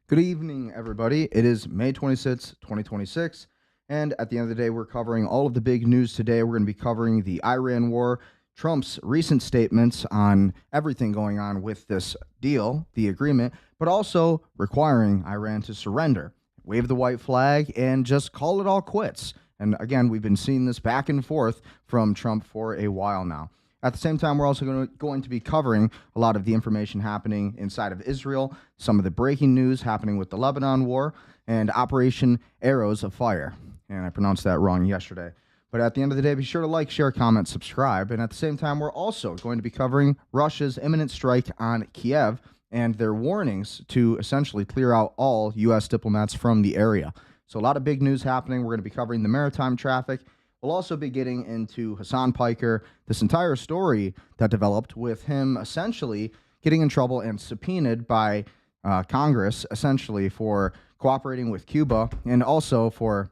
Good evening, everybody. It is May 26th, 2026. And at the end of the day, we're covering all of the big news today. We're going to be covering the Iran war, Trump's recent statements on everything going on with this deal, the agreement, but also requiring Iran to surrender, wave the white flag, and just call it all quits. And again, we've been seeing this back and forth from Trump for a while now. At the same time, we're also going to be covering a lot of the information happening inside of Israel, some of the breaking news happening with the Lebanon war, and Operation Arrows of Fire. And I pronounced that wrong yesterday. But at the end of the day, be sure to like, share, comment, subscribe. And at the same time, we're also going to be covering Russia's imminent strike on Kyiv and their warnings to essentially clear out all U.S. diplomats from the area. So a lot of big news happening. We're going to be covering the maritime traffic. We'll also be getting into Hasan Piker, this entire story that developed with him essentially getting in trouble and subpoenaed by Congress, essentially for cooperating with Cuba and also for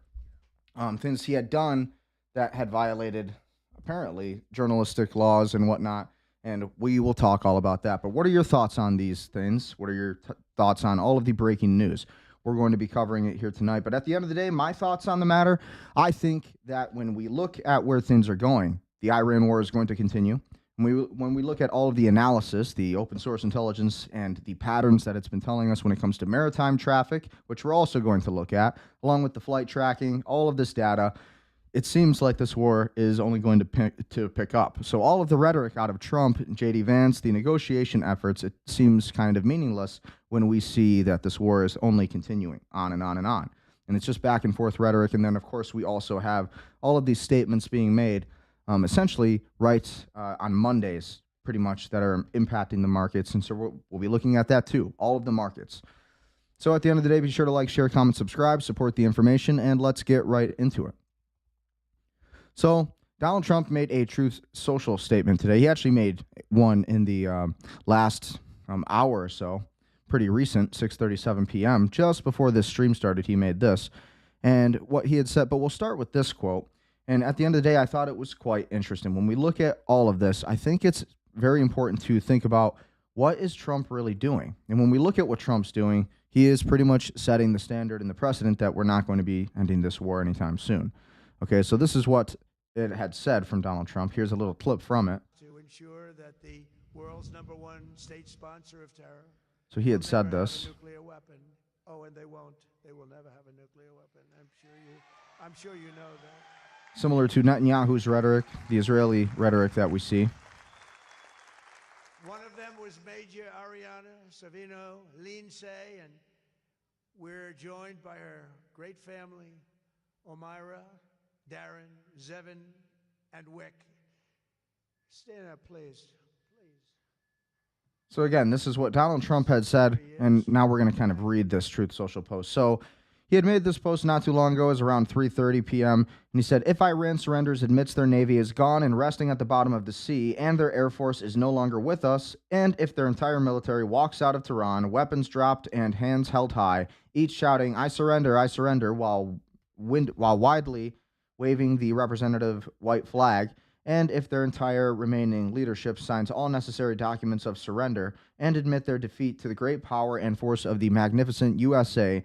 things he had done that had violated, apparently, journalistic laws and whatnot. And we will talk all about that. But what are your thoughts on these things? What are your thoughts on all of the breaking news? We're going to be covering it here tonight. But at the end of the day, my thoughts on the matter, I think that when we look at where things are going, the Iran war is going to continue. When we look at all of the analysis, the open source intelligence, and the patterns that it's been telling us when it comes to maritime traffic, which we're also going to look at, along with the flight tracking, all of this data, it seems like this war is only going to pick up. So all of the rhetoric out of Trump and J.D. Vance, the negotiation efforts, it seems kind of meaningless when we see that this war is only continuing on and on and on. And it's just back and forth rhetoric. And then, of course, we also have all of these statements being made essentially right on Mondays, pretty much, that are impacting the markets. And so we'll be looking at that too, all of the markets. So at the end of the day, be sure to like, share, comment, subscribe, support the information, and let's get right into it. So Donald Trump made a Truth Social statement today. He actually made one in the last hour or so, pretty recent, 6:37 p.m., just before this stream started. He made this, and what he had said. But we'll start with this quote. And at the end of the day, I thought it was quite interesting. When we look at all of this, I think it's very important to think about what is Trump really doing. And when we look at what Trump's doing, he is pretty much setting the standard and the precedent that we're not going to be ending this war anytime soon. Okay, so this is what it had said from Donald Trump. Here's a little clip from it. To ensure that the world's #1 state sponsor of terror. So he had said this. Nuclear weapon. Oh, and they won't. They will never have a nuclear weapon. I'm sure you know that. Similar to Netanyahu's rhetoric, the Israeli rhetoric that we see. One of them was Major Ariana Savino Lindsay, and we're joined by her great family, Omira, Darren, Zevin, and Wick. Stand up, please. So again, this is what Donald Trump had said, and now we're going to kind of read this Truth Social post. So he had made this post not too long ago. It was around 3:30 p.m., and he said, if Iran surrenders, admits their navy is gone and resting at the bottom of the sea, and their air force is no longer with us, and if their entire military walks out of Tehran, weapons dropped and hands held high, each shouting, I surrender, while widely waving the representative white flag, and if their entire remaining leadership signs all necessary documents of surrender and admit their defeat to the great power and force of the magnificent USA,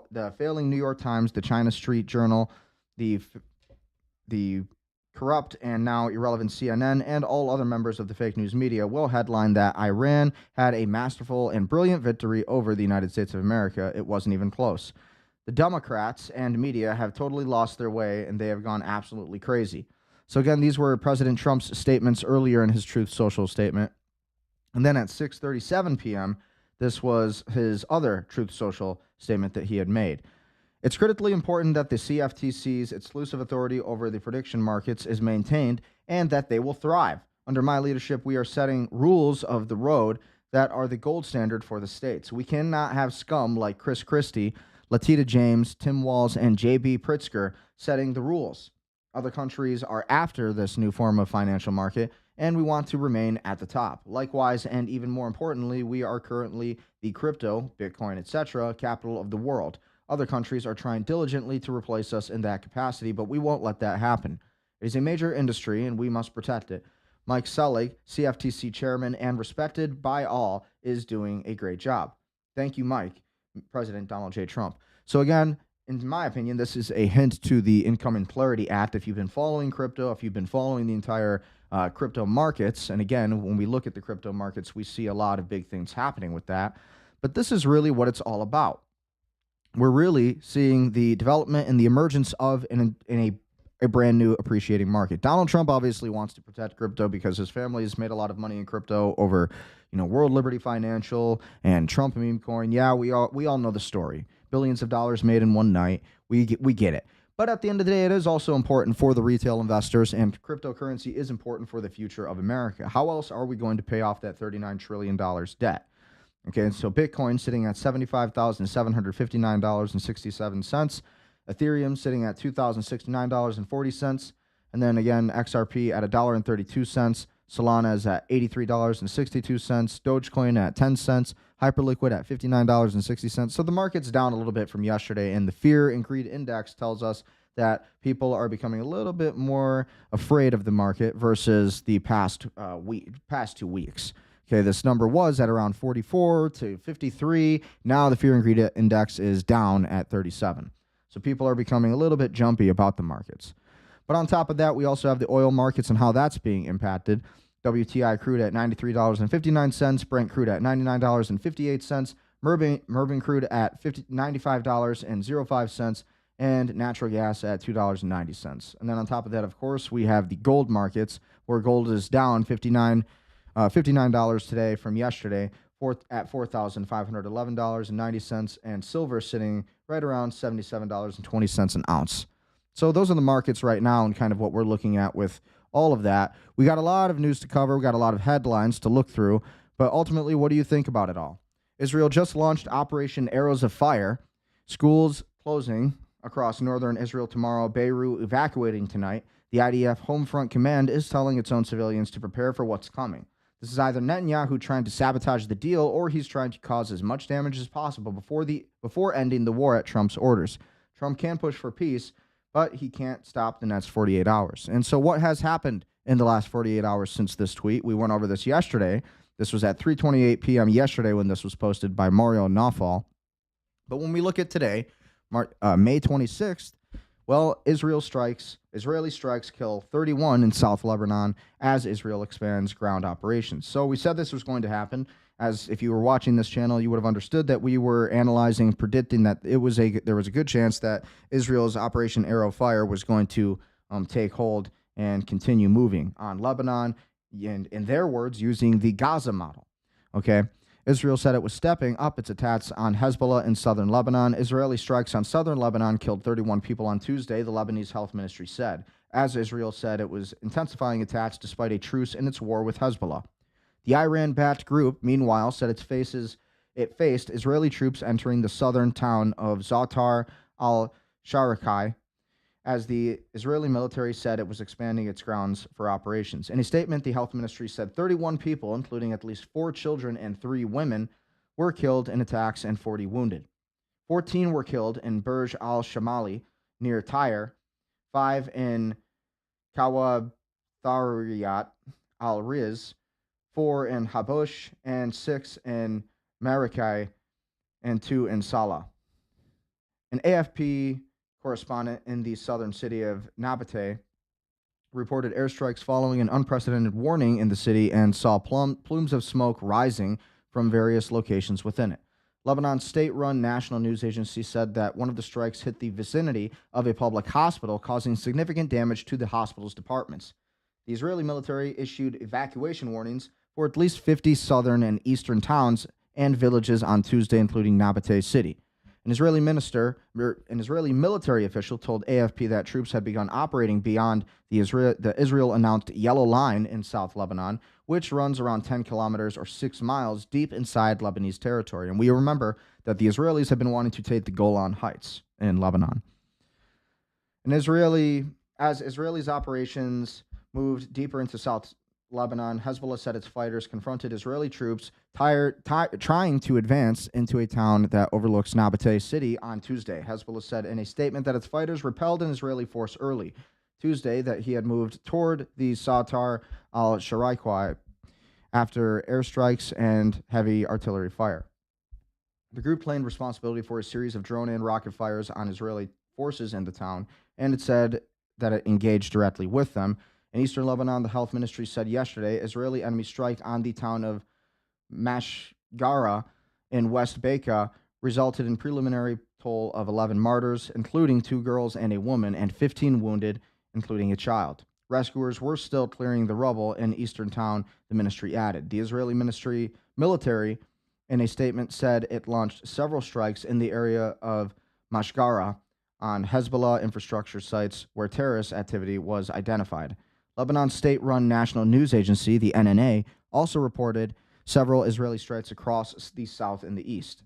the failing New York Times, the China Street Journal, the corrupt and now irrelevant CNN, and all other members of the fake news media will headline that Iran had a masterful and brilliant victory over the United States of America. It wasn't even close. The Democrats and media have totally lost their way, and they have gone absolutely crazy. So again, these were President Trump's statements earlier in his Truth Social statement. And then at 6:37 p.m., this was his other Truth Social statement that he had made. It's critically important that the CFTC's exclusive authority over the prediction markets is maintained and that they will thrive. Under my leadership, we are setting rules of the road that are the gold standard for the states. We cannot have scum like Chris Christie, Latita James, Tim Walz, and J.B. Pritzker setting the rules. Other countries are after this new form of financial market, and we want to remain at the top. Likewise, and even more importantly, we are currently the crypto, Bitcoin, etc., capital of the world. Other countries are trying diligently to replace us in that capacity, but we won't let that happen. It is a major industry, and we must protect it. Mike Selig, CFTC chairman and respected by all, is doing a great job. Thank you, Mike. President Donald J. Trump. So again, in my opinion, this is a hint to the Income and Clarity Act. If you've been following crypto, if you've been following the entire crypto markets, and again, when we look at the crypto markets, we see a lot of big things happening with that. But this is really what it's all about. We're really seeing the development and the emergence of a brand new appreciating market. Donald Trump obviously wants to protect crypto because his family has made a lot of money in crypto over, World Liberty Financial and Trump meme coin. Yeah, we all know the story. Billions of dollars made in one night. We get it. But at the end of the day, it is also important for the retail investors, and cryptocurrency is important for the future of America. How else are we going to pay off that $39 trillion debt? Okay, so Bitcoin sitting at $75,759.67. Ethereum sitting at $2,069.40. And then again, XRP at $1.32. Solana is at $83.62. Dogecoin at 10 cents. Hyperliquid at $59.60. So the market's down a little bit from yesterday, and the fear and greed index tells us that people are becoming a little bit more afraid of the market versus the past 2 weeks. Okay, this number was at around 44 to 53. Now the fear and greed index is down at 37. So people are becoming a little bit jumpy about the markets. But on top of that, we also have the oil markets and how that's being impacted. WTI crude at $93.59, Brent crude at $99.58, Murban crude at $95.05, and natural gas at $2.90. And then on top of that, of course, we have the gold markets, where gold is down $59 today from yesterday, at $4,511.90, and silver sitting right around $77.20 an ounce. So those are the markets right now, and kind of what we're looking at with all of that. We got a lot of news to cover. We got a lot of headlines to look through. But ultimately, what do you think about it all? Israel just launched Operation Arrows of Fire. Schools closing across northern Israel tomorrow. Beirut evacuating tonight. The IDF Home Front Command is telling its own civilians to prepare for what's coming. This is either Netanyahu trying to sabotage the deal, or he's trying to cause as much damage as possible before ending the war at Trump's orders. Trump can push for peace, but he can't stop the next 48 hours. And so what has happened in the last 48 hours since this tweet? We went over this yesterday. This was at 3:28 p.m. yesterday when this was posted by Mario Nawfal. But when we look at today, May 26th, well, Israeli strikes kill 31 in South Lebanon as Israel expands ground operations. So we said this was going to happen. As if you were watching this channel, you would have understood that we were analyzing, predicting that there was a good chance that Israel's Operation Arrow Fire was going to take hold and continue moving on Lebanon, and in their words, using the Gaza model. Okay. Israel said it was stepping up its attacks on Hezbollah in southern Lebanon. Israeli strikes on southern Lebanon killed 31 people on Tuesday, the Lebanese health ministry said. As Israel said, it was intensifying attacks despite a truce in its war with Hezbollah. The Iran-backed group, meanwhile, said it faced Israeli troops entering the southern town of Zatar al-Sharakai, as the Israeli military said it was expanding its grounds for operations. In a statement, the health ministry said 31 people, including at least 4 children and 3 women, were killed in attacks and 40 wounded. 14 were killed in Burj al-Shamali near Tyre, 5 in Kawathariyat al-Riz, 4 in Habush, and 6 in Marikai, and 2 in Salah. An AFP correspondent in the southern city of Nabateh reported airstrikes following an unprecedented warning in the city and saw plumes of smoke rising from various locations within it. Lebanon's state-run national news agency said that one of the strikes hit the vicinity of a public hospital, causing significant damage to the hospital's departments. The Israeli military issued evacuation warnings for at least 50 southern and eastern towns and villages on Tuesday, including Nabateh City. An Israeli military official told AFP that troops had begun operating beyond the Israel-announced Yellow Line in South Lebanon, which runs around 10 kilometers or 6 miles deep inside Lebanese territory. And we remember that the Israelis have been wanting to take the Golan Heights in Lebanon. As Israelis' operations moved deeper into South Lebanon, Hezbollah said its fighters confronted Israeli troops trying to advance into a town that overlooks Nabateh City on Tuesday. Hezbollah said in a statement that its fighters repelled an Israeli force early Tuesday, that he had moved toward the Satar al-Sharaikwa after airstrikes and heavy artillery fire. The group claimed responsibility for a series of drone and rocket fires on Israeli forces in the town, and it said that it engaged directly with them. In eastern Lebanon, the health ministry said yesterday Israeli enemy strike on the town of Mashgara in West Bekaa resulted in preliminary toll of 11 martyrs, including 2 girls and a woman, and 15 wounded, including a child. Rescuers were still clearing the rubble in eastern town, the ministry added. The Israeli military, in a statement, said it launched several strikes in the area of Mashgara on Hezbollah infrastructure sites where terrorist activity was identified. Lebanon's state-run national news agency, the NNA, also reported several Israeli strikes across the south and the east.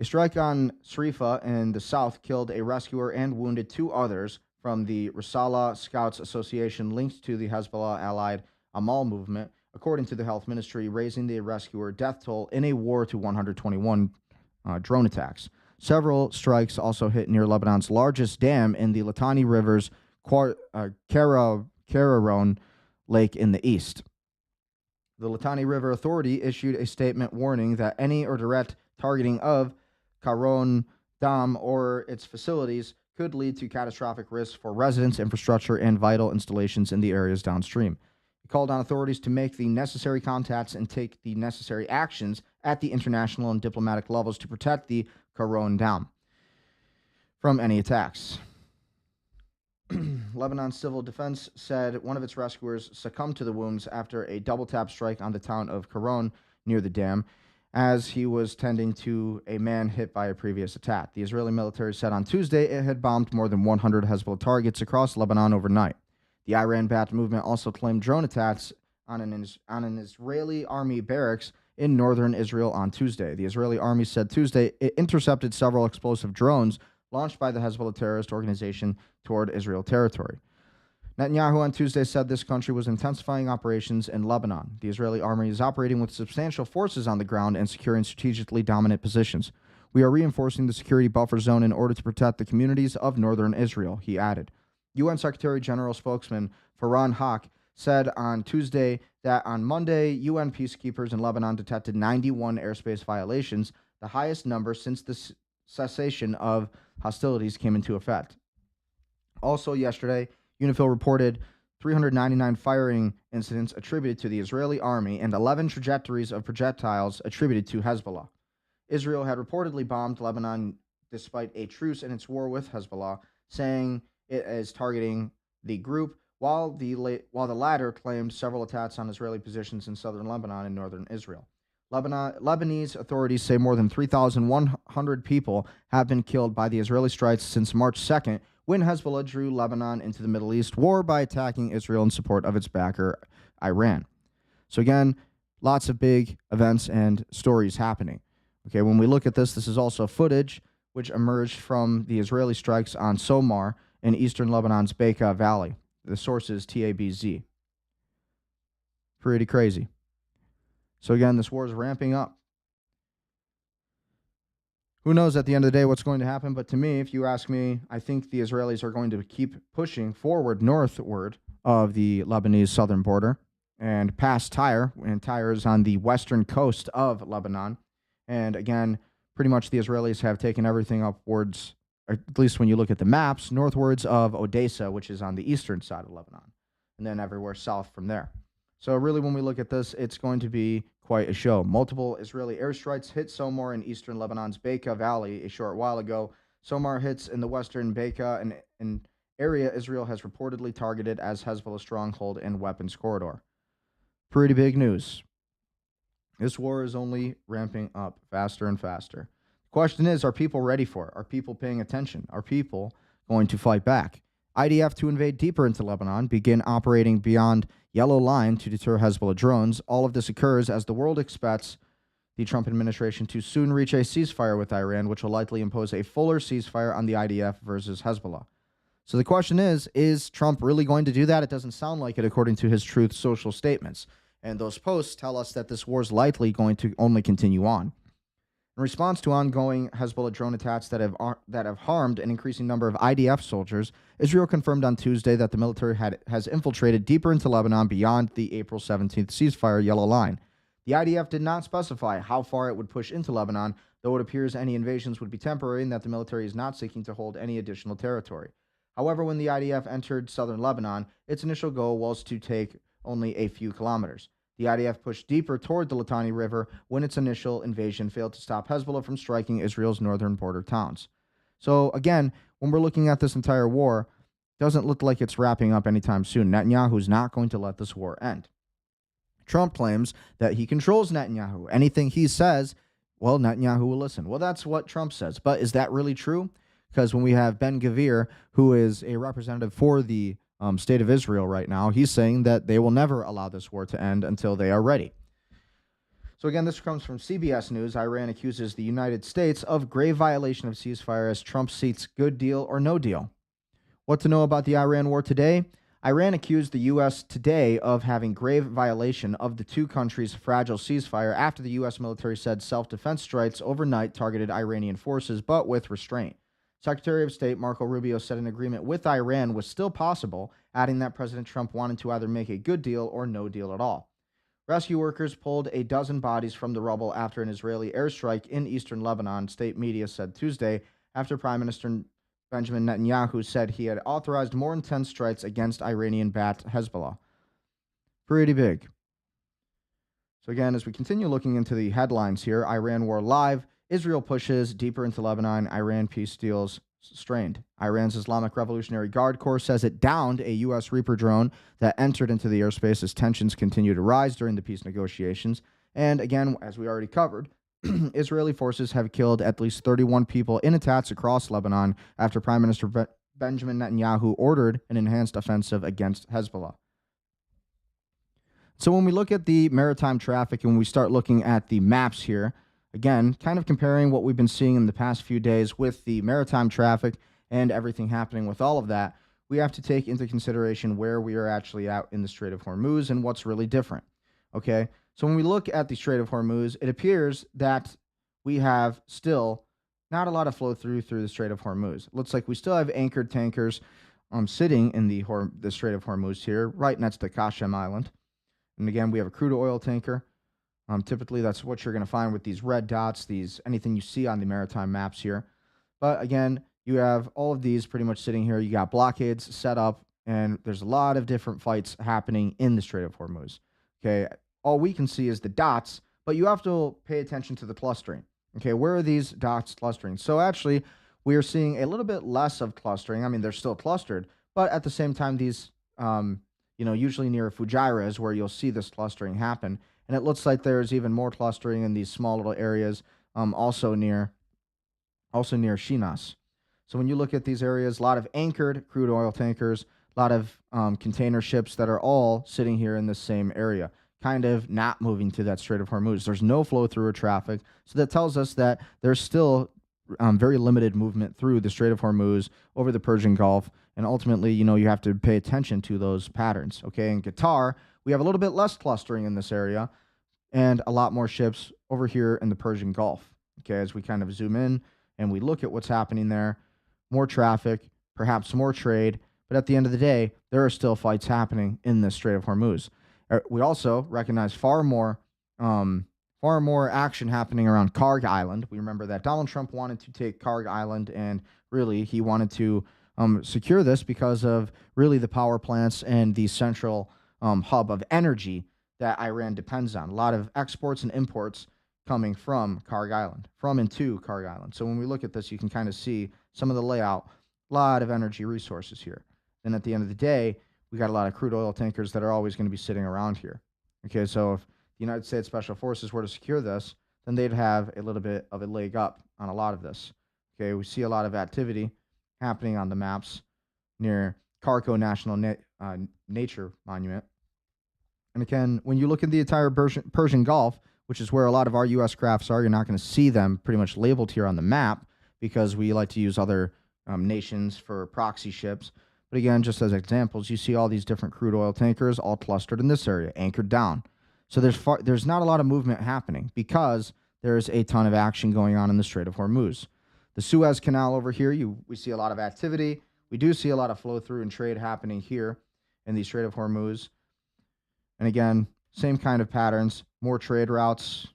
A strike on Srifa in the south killed a rescuer and wounded 2 others from the Risala Scouts Association linked to the Hezbollah-allied Amal movement, according to the health ministry, raising the rescuer death toll in a war to 121 drone attacks. Several strikes also hit near Lebanon's largest dam in the Litani River's Kararon Lake in the east. The Litani River Authority issued a statement warning that any or direct targeting of Karon Dam or its facilities could lead to catastrophic risks for residents, infrastructure, and vital installations in the areas downstream. It called on authorities to make the necessary contacts and take the necessary actions at the international and diplomatic levels to protect the Karon Dam from any attacks. Lebanon's civil defense said one of its rescuers succumbed to the wounds after a double-tap strike on the town of Karon near the dam as he was tending to a man hit by a previous attack. The Israeli military said on Tuesday it had bombed more than 100 Hezbollah targets across Lebanon overnight. The Iran-backed movement also claimed drone attacks on an Israeli army barracks in northern Israel on Tuesday. The Israeli army said Tuesday it intercepted several explosive drones launched by the Hezbollah terrorist organization toward Israel territory. Netanyahu on Tuesday said this country was intensifying operations in Lebanon. The Israeli army is operating with substantial forces on the ground and securing strategically dominant positions. We are reinforcing the security buffer zone in order to protect the communities of northern Israel, he added. UN Secretary General spokesman Farhan Haq said on Tuesday that on Monday, UN peacekeepers in Lebanon detected 91 airspace violations, the highest number since the cessation of hostilities came into effect. Also yesterday, UNIFIL reported 399 firing incidents attributed to the Israeli army and 11 trajectories of projectiles attributed to Hezbollah. Israel had reportedly bombed Lebanon despite a truce in its war with Hezbollah, saying it is targeting the group, while the latter claimed several attacks on Israeli positions in southern Lebanon and northern Israel. Lebanese authorities say more than 3,100 people have been killed by the Israeli strikes since March 2nd, when Hezbollah drew Lebanon into the Middle East war by attacking Israel in support of its backer, Iran. So again, lots of big events and stories happening. Okay, when we look at this, this is also footage which emerged from the Israeli strikes on Somar in eastern Lebanon's Bekaa Valley. The source is TABZ. Pretty crazy. So again, this war is ramping up. Who knows at the end of the day what's going to happen, but to me, if you ask me, I think the Israelis are going to keep pushing forward northward of the Lebanese southern border and past Tyre, and Tyre is on the western coast of Lebanon. And again, pretty much the Israelis have taken everything upwards, or at least when you look at the maps, northwards of Odessa, which is on the eastern side of Lebanon, and then everywhere south from there. So really, when we look at this, it's going to be quite a show. Multiple Israeli airstrikes hit Somar in eastern Lebanon's Bekaa Valley a short while ago. Somar hits in the western Bekaa, an area Israel has reportedly targeted as Hezbollah stronghold and weapons corridor. Pretty big news. This war is only ramping up faster and faster. The question is, are people ready for it? Are people paying attention? Are people going to fight back? IDF to invade deeper into Lebanon, begin operating beyond Yellow Line to deter Hezbollah drones. All of this occurs as the world expects the Trump administration to soon reach a ceasefire with Iran, which will likely impose a fuller ceasefire on the IDF versus Hezbollah. So the question is Trump really going to do that? It doesn't sound like it according to his Truth Social statements. And those posts tell us that this war is likely going to only continue on. In response to ongoing Hezbollah drone attacks that have harmed an increasing number of IDF soldiers, Israel confirmed on Tuesday that the military has infiltrated deeper into Lebanon beyond the April 17th ceasefire Yellow Line. The IDF did not specify how far it would push into Lebanon, though it appears any invasions would be temporary and that the military is not seeking to hold any additional territory. However, when the IDF entered southern Lebanon, its initial goal was to take only a few kilometers. The IDF pushed deeper toward the Litani River when its initial invasion failed to stop Hezbollah from striking Israel's northern border towns. So again, when we're looking at this entire war, it doesn't look like it's wrapping up anytime soon. Netanyahu's not going to let this war end. Trump claims that he controls Netanyahu. Anything he says, well, Netanyahu will listen. Well, that's what Trump says. But is that really true? Because when we have Ben-Gvir, who is a representative for the state of Israel right now, he's saying that they will never allow this war to end until they are ready. So again, this comes from CBS News. Iran accuses the United States of grave violation of ceasefire as Trump seeks good deal or no deal. What to know about the Iran war today? Iran accused the U.S. today of having grave violation of the two countries' fragile ceasefire after the U.S. military said self-defense strikes overnight targeted Iranian forces, but with restraint. Secretary of State Marco Rubio said an agreement with Iran was still possible, adding that President Trump wanted to either make a good deal or no deal at all. Rescue workers pulled a dozen bodies from the rubble after an Israeli airstrike in eastern Lebanon, state media said Tuesday, after Prime Minister Benjamin Netanyahu said he had authorized more intense strikes against Iranian-backed Hezbollah. Pretty big. So again, as we continue looking into the headlines here, Iran war live, Israel pushes deeper into Lebanon, Iran peace deals strained. Iran's Islamic Revolutionary Guard Corps says it downed a U.S. Reaper drone that entered into the airspace as tensions continue to rise during the peace negotiations. And again, as we already covered, Israeli forces have killed at least 31 people in attacks across Lebanon after Prime Minister Benjamin Netanyahu ordered an enhanced offensive against Hezbollah. So when we look at the maritime traffic and we start looking at the maps here, again, kind of comparing what we've been seeing in the past few days with the maritime traffic and everything happening with all of that, we have to take into consideration where we are actually out in the Strait of Hormuz and what's really different. Okay, so when we look at the Strait of Hormuz, it appears that we have still not a lot of flow through the Strait of Hormuz. It looks like we still have anchored tankers sitting in the Strait of Hormuz here, right next to Qasem Island. And again, we have a crude oil tanker. Typically, that's what you're going to find with these red dots, anything you see on the maritime maps here. But again, you have all of these pretty much sitting here. You got blockades set up, and there's a lot of different fights happening in the Strait of Hormuz. Okay, all we can see is the dots, but you have to pay attention to the clustering. Okay, where are these dots clustering? So actually, we are seeing a little bit less of clustering. I mean, they're still clustered, but at the same time, these, usually near Fujairah is where you'll see this clustering happen. And it looks like there's even more clustering in these small little areas, also near Shinas. So when you look at these areas, a lot of anchored crude oil tankers, a lot of container ships that are all sitting here in the same area, kind of not moving to that Strait of Hormuz. There's no flow through or traffic. So that tells us that there's still very limited movement through the Strait of Hormuz over the Persian Gulf. And ultimately, you have to pay attention to those patterns. Okay, in Qatar, we have a little bit less clustering in this area and a lot more ships over here in the Persian Gulf. Okay, as we kind of zoom in and we look at what's happening there, more traffic, perhaps more trade, but at the end of the day, there are still fights happening in the Strait of Hormuz. We also recognize far more action happening around Karg Island. We remember that Donald Trump wanted to take Karg Island, and really he wanted to secure this because of really the power plants and the central hub of energy that Iran depends on. A lot of exports and imports coming from Karg Island, from and to Karg Island. So when we look at this, you can kind of see some of the layout, a lot of energy resources here. And at the end of the day, we got a lot of crude oil tankers that are always going to be sitting around here. Okay, so if the United States Special Forces were to secure this, then they'd have a little bit of a leg up on a lot of this. Okay, we see a lot of activity happening on the maps near Karko National Nature Monument. And again, when you look at the entire Persian Gulf, which is where a lot of our U.S. crafts are, you're not going to see them pretty much labeled here on the map because we like to use other nations for proxy ships. But again, just as examples, you see all these different crude oil tankers all clustered in this area, anchored down. So there's not a lot of movement happening because there's a ton of action going on in the Strait of Hormuz. The Suez Canal over here, we see a lot of activity. We do see a lot of flow through and trade happening here in the Strait of Hormuz. And again, same kind of patterns, more trade routes.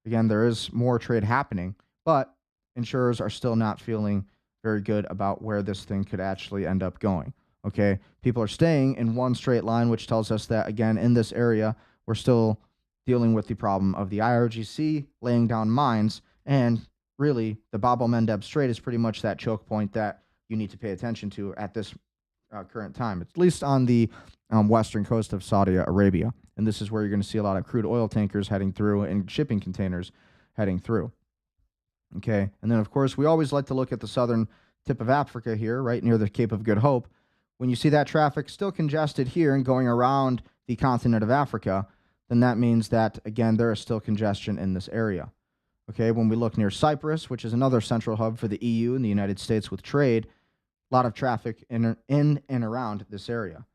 Again, there is more trade happening, but insurers are still not feeling very good about where this thing could actually end up going. Okay, people are staying in one straight line, which tells us that, again, in this area, we're still dealing with the problem of the IRGC laying down mines. And really, the Bab el Mandeb Strait is pretty much that choke point that you need to pay attention to at this current time, at least on the western coast of Saudi Arabia. And this is where you're going to see a lot of crude oil tankers heading through and shipping containers heading through. Okay, and then of course we always like to look at the southern tip of Africa here, right near the Cape of Good Hope. When you see that traffic still congested here and going around the continent of Africa, then that means that, again, there is still congestion in this area. Okay, when we look near Cyprus, which is another central hub for the EU and the United States with trade, a lot of traffic in and around this area.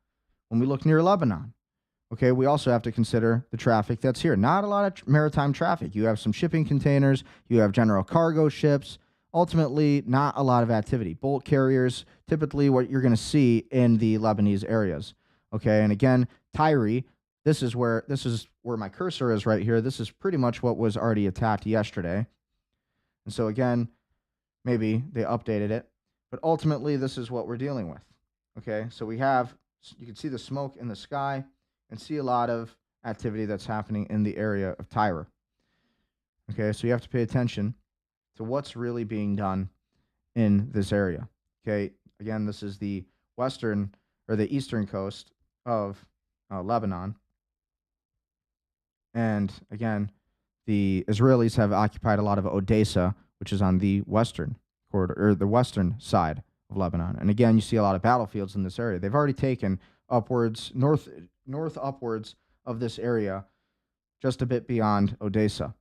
When we look near Lebanon, okay, we also have to consider the traffic that's here. Not a lot of maritime traffic. You have some shipping containers, you have general cargo ships. Ultimately, not a lot of activity. Bulk carriers, typically what you're going to see in the Lebanese areas. Okay, and again, Tyre, this is where my cursor is right here. This is pretty much what was already attacked yesterday. And so again, maybe they updated it, but ultimately this is what we're dealing with. Okay, so you can see the smoke in the sky and see a lot of activity that's happening in the area of Tyre. Okay, so you have to pay attention to what's really being done in this area. Okay, again, this is the western or the eastern coast of Lebanon. And again, the Israelis have occupied a lot of Odessa, which is on the western corridor or the western side of Lebanon. And again, you see a lot of battlefields in this area. They've already taken north upwards of this area, just a bit beyond Odessa.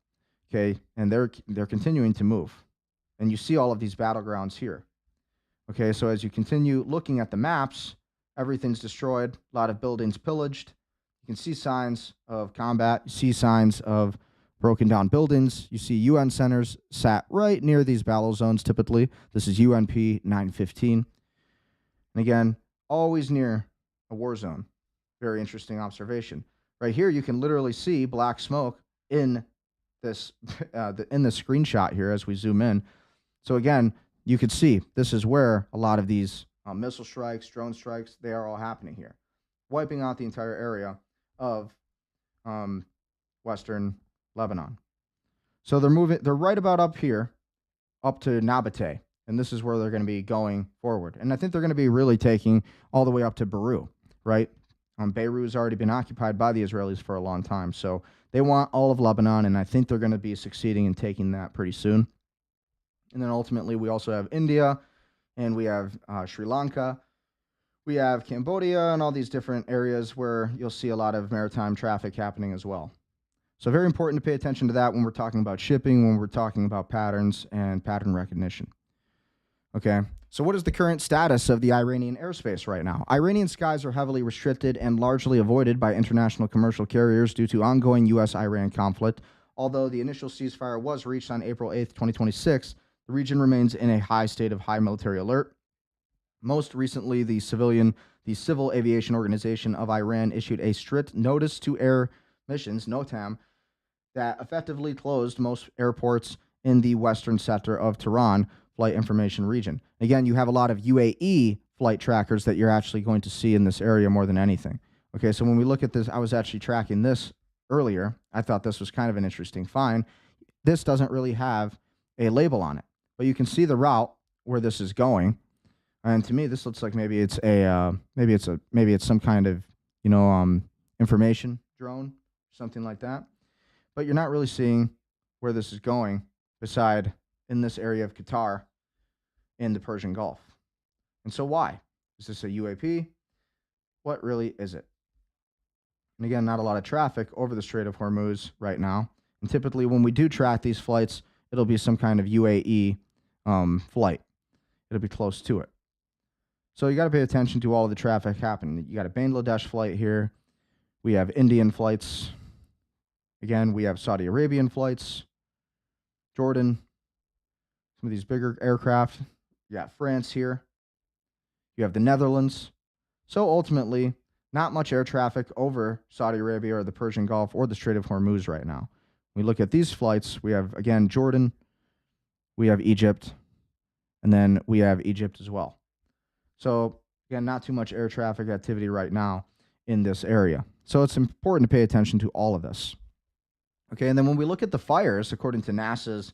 Okay, and they're continuing to move. And you see all of these battlegrounds here. Okay, so as you continue looking at the maps, everything's destroyed, a lot of buildings pillaged. You can see signs of combat, you see signs of broken down buildings. You see UN centers sat right near these battle zones typically. This is UNP 915. And again, always near a war zone. Very interesting observation. Right here, you can literally see black smoke in this screenshot here as we zoom in. So again, you could see this is where a lot of these missile strikes, drone strikes, they are all happening here, wiping out the entire area of western Lebanon. So they're right about up here, up to Nabateh, and this is where they're going to be going forward. And I think they're going to be really taking all the way up to Beirut, right? Beirut's already been occupied by the Israelis for a long time, so they want all of Lebanon, and I think they're going to be succeeding in taking that pretty soon. And then ultimately, we also have India, and we have Sri Lanka. We have Cambodia and all these different areas where you'll see a lot of maritime traffic happening as well. So very important to pay attention to that when we're talking about shipping, when we're talking about patterns and pattern recognition. Okay, so what is the current status of the Iranian airspace right now? Iranian skies are heavily restricted and largely avoided by international commercial carriers due to ongoing U.S.-Iran conflict. Although the initial ceasefire was reached on April 8th, 2026, the region remains in a high state of high military alert. Most recently, the Civil Aviation Organization of Iran issued a strict notice to air missions, NOTAM, that effectively closed most airports in the western sector of Tehran flight information region. Again, you have a lot of UAE flight trackers that you're actually going to see in this area more than anything. Okay, so when we look at this, I was actually tracking this earlier. I thought this was kind of an interesting find. This doesn't really have a label on it, but you can see the route where this is going. And to me, this looks like maybe it's some kind of information drone, something like that. But you're not really seeing where this is going, beside in this area of Qatar, in the Persian Gulf. And so why? Is this a UAP? What really is it? And again, not a lot of traffic over the Strait of Hormuz right now. And typically, when we do track these flights, it'll be some kind of UAE flight. It'll be close to it. So you got to pay attention to all of the traffic happening. You got a Bangladesh flight here. We have Indian flights. Again, we have Saudi Arabian flights, Jordan, some of these bigger aircraft. You got France here. You have the Netherlands. So ultimately, Not much air traffic over Saudi Arabia or the Persian Gulf or the Strait of Hormuz right now. We look at these flights, we have, again, Jordan, we have Egypt, and then we have Egypt as well. So, again, not too much air traffic activity right now in this area. So it's important to pay attention to all of this. Okay, and then when we look at the fires, according to NASA's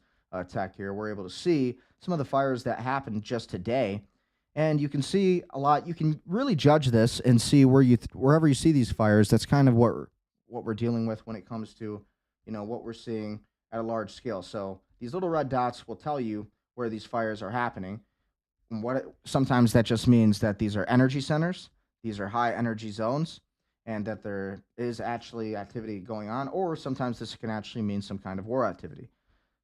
tech here, we're able to see some of the fires that happened just today. And you can see a lot. You can really judge this and see wherever you see these fires. That's kind of what we're dealing with when it comes to, what we're seeing at a large scale. So these little red dots will tell you where these fires are happening. And sometimes that just means that these are energy centers, these are high energy zones, and that there is actually activity going on, or sometimes this can actually mean some kind of war activity.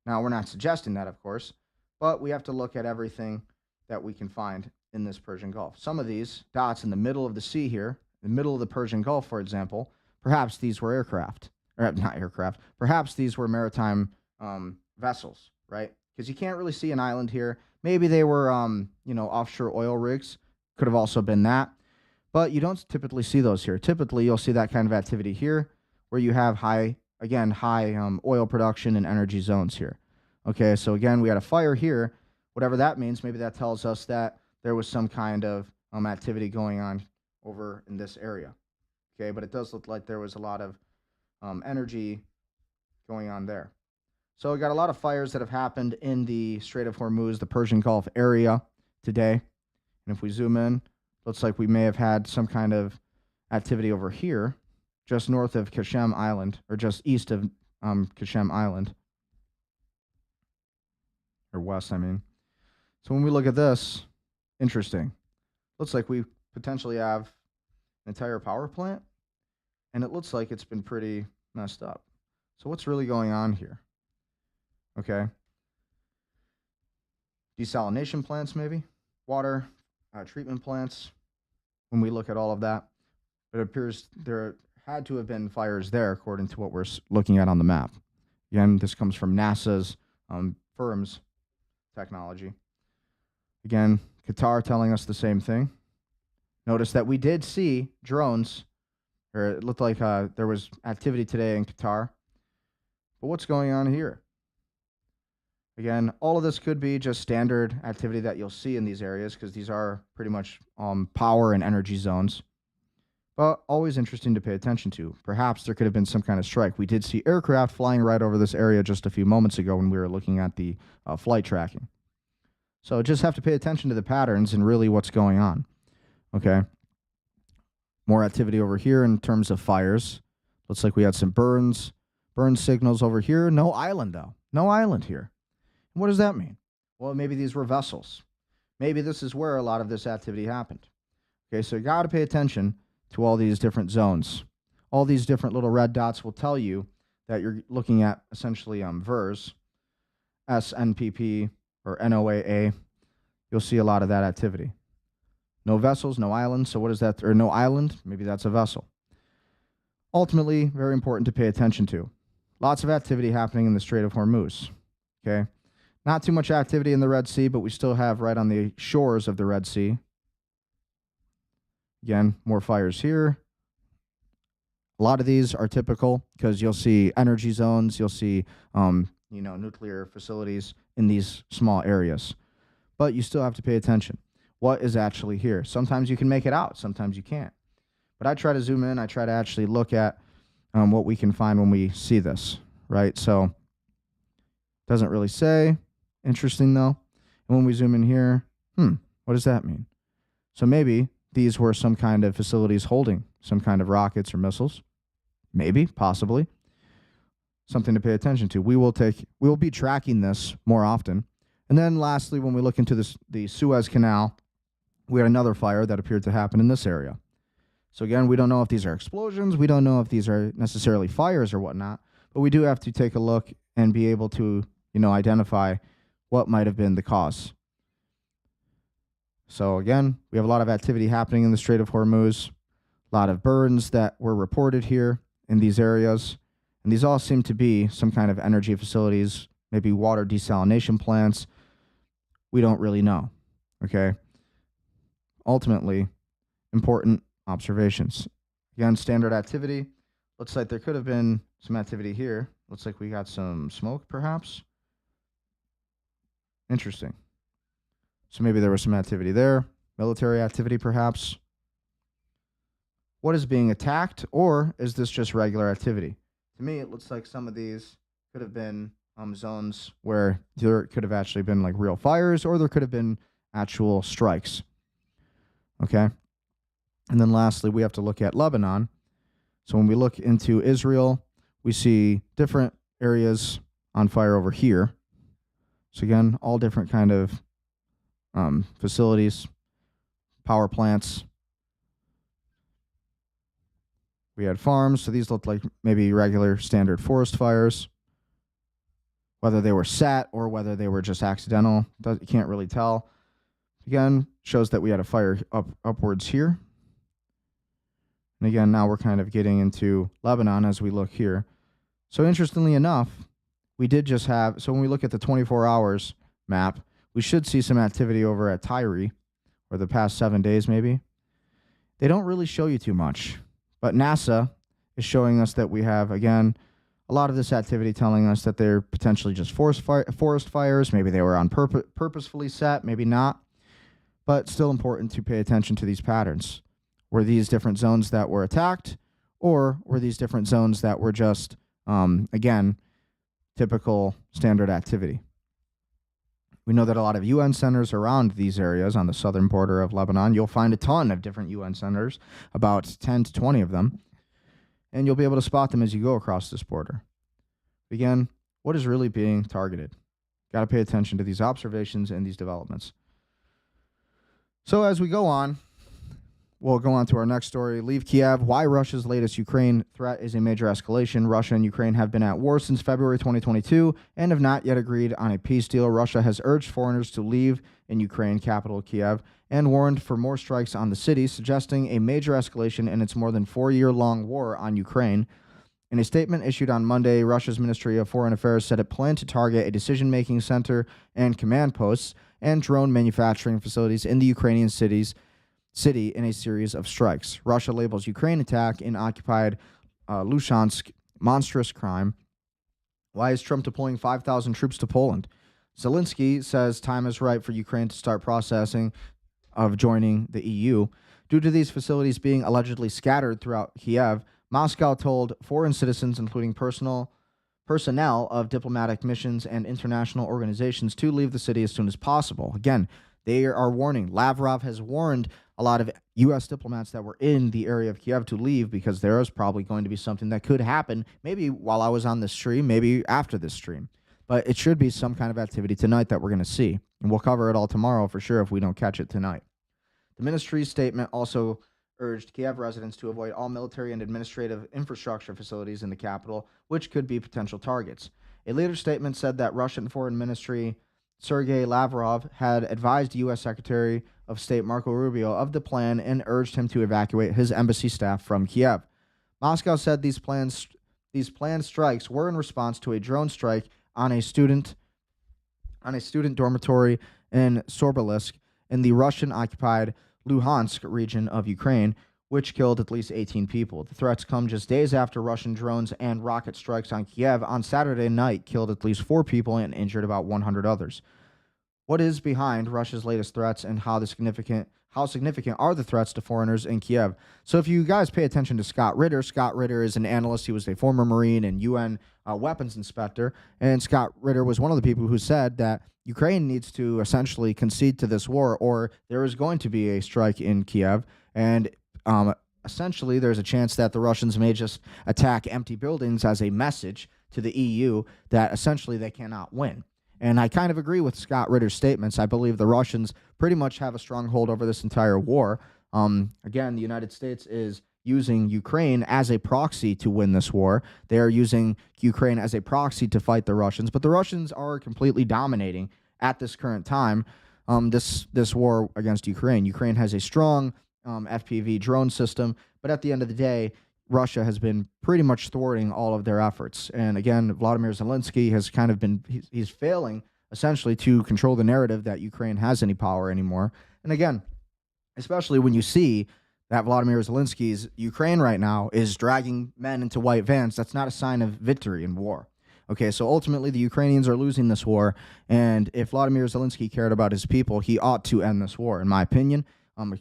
Now, we're not suggesting that, of course, but we have to look at everything that we can find in this Persian Gulf. Some of these dots in the middle of the sea here, the middle of the Persian Gulf, for example, perhaps these were aircraft, or not aircraft, perhaps these were maritime vessels, right? Because you can't really see an island here. Maybe they were, offshore oil rigs. Could have also been that. But you don't typically see those here. Typically, you'll see that kind of activity here where you have high oil production and energy zones here. Okay, so again, we had a fire here. Whatever that means, maybe that tells us that there was some kind of activity going on over in this area. Okay, but it does look like there was a lot of energy going on there. So we got a lot of fires that have happened in the Strait of Hormuz, the Persian Gulf area today. And if we zoom in, looks like we may have had some kind of activity over here, just north of Qashem Island, or just east of Qashem Island. Or west, I mean. So when we look at this, interesting. Looks like we potentially have an entire power plant, and it looks like it's been pretty messed up. So what's really going on here? Okay. Desalination plants, maybe? Water treatment plants. When we look at all of that, it appears there had to have been fires there, according to what we're looking at on the map. Again, this comes from NASA's firm's technology. Again, Qatar telling us the same thing. Notice that we did see drones, or it looked like there was activity today in Qatar. But what's going on here? Again, all of this could be just standard activity that you'll see in these areas because these are pretty much power and energy zones. But always interesting to pay attention to. Perhaps there could have been some kind of strike. We did see aircraft flying right over this area just a few moments ago when we were looking at the flight tracking. So just have to pay attention to the patterns and really what's going on. Okay. More activity over here in terms of fires. Looks like we had some burn signals over here. No island, though. No island here. What does that mean? Well, maybe these were vessels. Maybe this is where a lot of this activity happened. Okay, so you got to pay attention to all these different zones. All these different little red dots will tell you that you're looking at essentially VERS, SNPP, or NOAA. You'll see a lot of that activity. No vessels, no islands. So what is that? Or no island? Maybe that's a vessel. Ultimately, very important to pay attention to. Lots of activity happening in the Strait of Hormuz. Okay. Not too much activity in the Red Sea, but we still have right on the shores of the Red Sea. Again, more fires here. A lot of these are typical because you'll see energy zones, you'll see nuclear facilities in these small areas. But you still have to pay attention. What is actually here? Sometimes you can make it out, sometimes you can't. But I try to zoom in, I try to actually look at what we can find when we see this, right? So, doesn't really say. Interesting, though. And when we zoom in here, what does that mean? So maybe these were some kind of facilities holding some kind of rockets or missiles. Maybe, possibly. Something to pay attention to. We will be tracking this more often. And then lastly, when we look into the Suez Canal, we had another fire that appeared to happen in this area. So again, we don't know if these are explosions. We don't know if these are necessarily fires or whatnot. But we do have to take a look and be able to, identify what might have been the cause. So again, we have a lot of activity happening in the Strait of Hormuz, a lot of burns that were reported here in these areas. And these all seem to be some kind of energy facilities, maybe water desalination plants. We don't really know, okay? Ultimately, important observations. Again, standard activity. Looks like there could have been some activity here. Looks like we got some smoke, perhaps. Interesting. So maybe there was some activity there. Military activity, perhaps. What is being attacked, or is this just regular activity? To me, it looks like some of these could have been zones where there could have actually been like real fires, or there could have been actual strikes. Okay. And then lastly, we have to look at Lebanon. So when we look into Israel, we see different areas on fire over here. So again, all different kind of facilities, power plants. We had farms, so these looked like maybe regular standard forest fires. Whether they were set or whether they were just accidental, you can't really tell. Again, shows that we had a fire upwards here. And again, now we're kind of getting into Lebanon as we look here. So interestingly enough, we did just have, so when we look at the 24 hours map, we should see some activity over at Tyre, or the past 7 days maybe. They don't really show you too much. But NASA is showing us that we have, again, a lot of this activity telling us that they're potentially just forest fires. Maybe they were on purposefully set, maybe not. But still important to pay attention to these patterns. Were these different zones that were attacked, or were these different zones that were just, again, typical standard activity? We know that a lot of UN centers around these areas on the southern border of Lebanon. You'll find a ton of different UN centers, about 10 to 20 of them, and you'll be able to spot them as you go across this border. Again, what is really being targeted? Got to pay attention to these observations and these developments. So as we go on, we'll go on to our next story. Leave Kyiv. Why Russia's latest Ukraine threat is a major escalation. Russia and Ukraine have been at war since February 2022 and have not yet agreed on a peace deal. Russia has urged foreigners to leave in Ukraine capital Kyiv and warned for more strikes on the city, suggesting a major escalation in its more than 4-year-long war on Ukraine. In a statement issued on Monday, Russia's Ministry of Foreign Affairs said it planned to target a decision-making center and command posts and drone manufacturing facilities in the Ukrainian city in a series of strikes. Russia labels Ukraine attack in occupied Luhansk monstrous crime. Why is Trump deploying 5,000 troops to Poland? Zelensky says time is right for Ukraine to start processing of joining the EU. Due to these facilities being allegedly scattered throughout Kyiv, Moscow told foreign citizens, including personnel of diplomatic missions and international organizations, to leave the city as soon as possible. Again, they are warning. Lavrov has warned a lot of U.S. diplomats that were in the area of Kyiv to leave because there is probably going to be something that could happen, maybe while I was on this stream, maybe after this stream. But it should be some kind of activity tonight that we're going to see. And we'll cover it all tomorrow for sure if we don't catch it tonight. The ministry's statement also urged Kyiv residents to avoid all military and administrative infrastructure facilities in the capital, which could be potential targets. A later statement said that Russian Foreign Ministry Sergei Lavrov had advised U.S. Secretary of State Marco Rubio of the plan and urged him to evacuate his embassy staff from Kyiv. Moscow said these planned strikes were in response to a drone strike on a student dormitory in Sorbelisk in the Russian-occupied Luhansk region of Ukraine, which killed at least 18 people. The threats come just days after Russian drones and rocket strikes on Kyiv on Saturday night killed at least 4 people and injured about 100 others. What is behind Russia's latest threats, and how significant are the threats to foreigners in Kyiv? So if you guys pay attention to Scott Ritter is an analyst. He was a former Marine and UN weapons inspector, and Scott Ritter was one of the people who said that Ukraine needs to essentially concede to this war, or there is going to be a strike in Kyiv, and essentially there's a chance that the Russians may just attack empty buildings as a message to the EU that essentially they cannot win. And I kind of agree with Scott Ritter's statements. I believe the Russians pretty much have a stronghold over this entire war. Again, the United States is using Ukraine as a proxy to win this war. They are using Ukraine as a proxy to fight the Russians, but the Russians are completely dominating at this current time this war against Ukraine. Ukraine has a strong FPV drone system, but at the end of the day, Russia has been pretty much thwarting all of their efforts. And again, Vladimir Zelensky has kind of been, he's failing essentially to control the narrative that Ukraine has any power anymore. And again, especially when you see that Vladimir Zelensky's Ukraine right now is dragging men into white vans, that's not a sign of victory in war. Okay, so ultimately the Ukrainians are losing this war, and if Vladimir Zelensky cared about his people, he ought to end this war, in my opinion.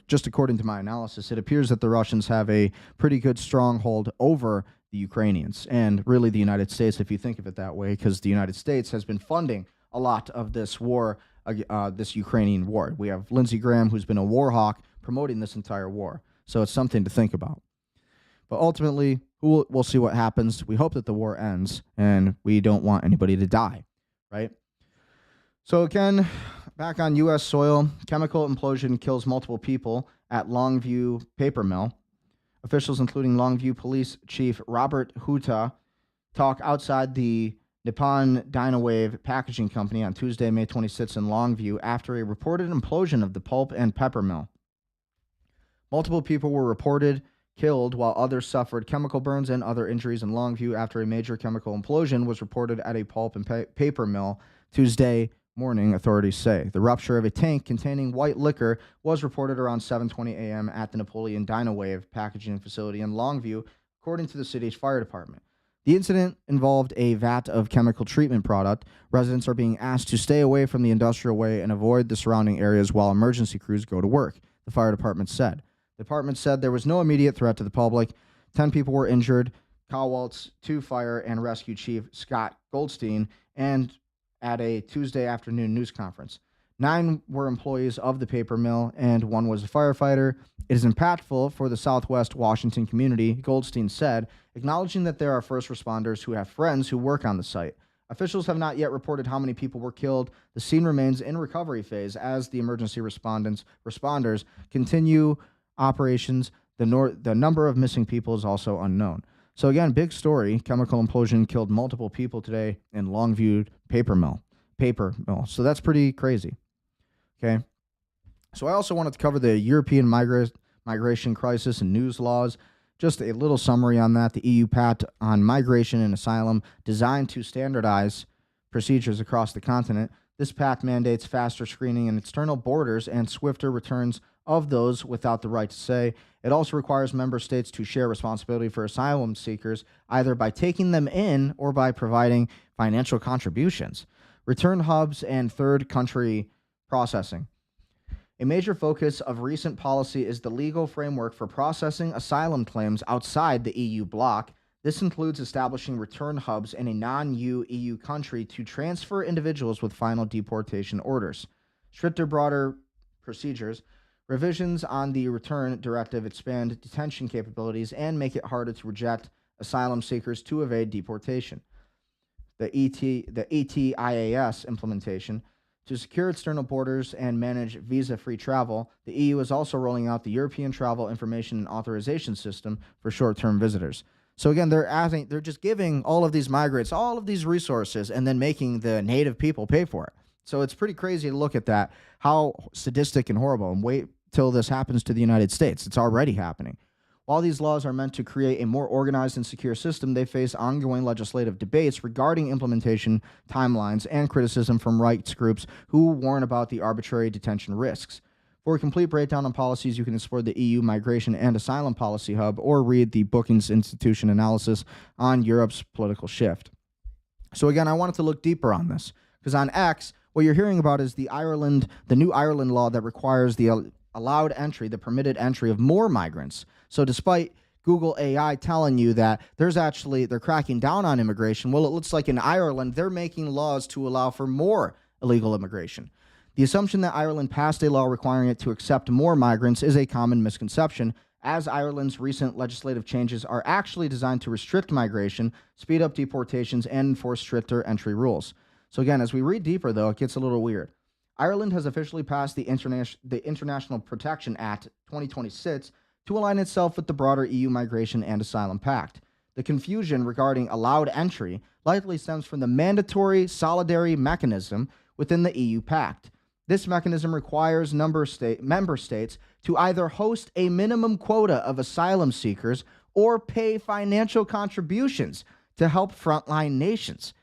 Just according to my analysis, it appears that the Russians have a pretty good stronghold over the Ukrainians, and really the United States, if you think of it that way, because the United States has been funding a lot of this war, this Ukrainian war. We have Lindsey Graham, who's been a war hawk, promoting this entire war. So it's something to think about. But ultimately, we'll see what happens. We hope that the war ends, and we don't want anybody to die, right? So again, back on U.S. soil, chemical implosion kills multiple people at Longview paper mill. Officials, including Longview Police Chief Robert Huta, talk outside the Nippon Dynawave Packaging Company on Tuesday, May 26th in Longview after a reported implosion of the pulp and pepper mill. Multiple people were reported killed while others suffered chemical burns and other injuries in Longview after a major chemical implosion was reported at a pulp and paper mill Tuesday morning, authorities say. The rupture of a tank containing white liquor was reported around 7:20 a.m. at the Napoleon Dynawave packaging facility in Longview, according to the city's fire department. The incident involved a vat of chemical treatment product. Residents are being asked to stay away from the industrial way and avoid the surrounding areas while emergency crews go to work, the fire department said. The department said there was no immediate threat to the public. 10 people were injured. Cowalt's 2 Fire and Rescue Chief Scott Goldstein, and at a Tuesday afternoon news conference. 9 were employees of the paper mill, and 1 was a firefighter. It is impactful for the Southwest Washington community, Goldstein said, acknowledging that there are first responders who have friends who work on the site. Officials have not yet reported how many people were killed. The scene remains in recovery phase as the emergency responders continue operations. The number of missing people is also unknown. So again, big story. Chemical implosion killed multiple people today in Longview paper mill. So that's pretty crazy. Okay. So I also wanted to cover the European migration crisis and news laws. Just a little summary on that. The EU Pact on Migration and Asylum, designed to standardize procedures across the continent. This pact mandates faster screening in external borders and swifter returns of those without the right to stay. It also requires member states to share responsibility for asylum seekers, either by taking them in or by providing financial contributions. Return hubs and third country processing. A major focus of recent policy is the legal framework for processing asylum claims outside the EU bloc. This includes establishing return hubs in a non-EU country to transfer individuals with final deportation orders. Stricter, broader procedures. Revisions on the return directive expand detention capabilities and make it harder to reject asylum seekers to evade deportation. The ETIAS implementation. To secure external borders and manage visa-free travel, the EU is also rolling out the European Travel Information and Authorization System for short-term visitors. So again, they're just giving all of these migrants all of these resources and then making the native people pay for it. So it's pretty crazy to look at that, how sadistic and horrible, and wait till this happens to the United States. It's already happening. While these laws are meant to create a more organized and secure system, they face ongoing legislative debates regarding implementation timelines and criticism from rights groups who warn about the arbitrary detention risks. For a complete breakdown on policies, you can explore the EU Migration and Asylum Policy Hub or read the Brookings Institution analysis on Europe's political shift. So again, I wanted to look deeper on this because on X, what you're hearing about is the new Ireland law that requires the allowed entry, the permitted entry of more migrants. So despite Google AI telling you that they're cracking down on immigration, well, it looks like in Ireland, they're making laws to allow for more illegal immigration. The assumption that Ireland passed a law requiring it to accept more migrants is a common misconception, as Ireland's recent legislative changes are actually designed to restrict migration, speed up deportations, and enforce stricter entry rules. So again, as we read deeper, though, it gets a little weird. Ireland has officially passed the International Protection Act 2026 to align itself with the broader EU Migration and Asylum Pact. The confusion regarding allowed entry likely stems from the mandatory solidarity mechanism within the EU Pact. This mechanism requires member states to either host a minimum quota of asylum seekers or pay financial contributions to help frontline nations,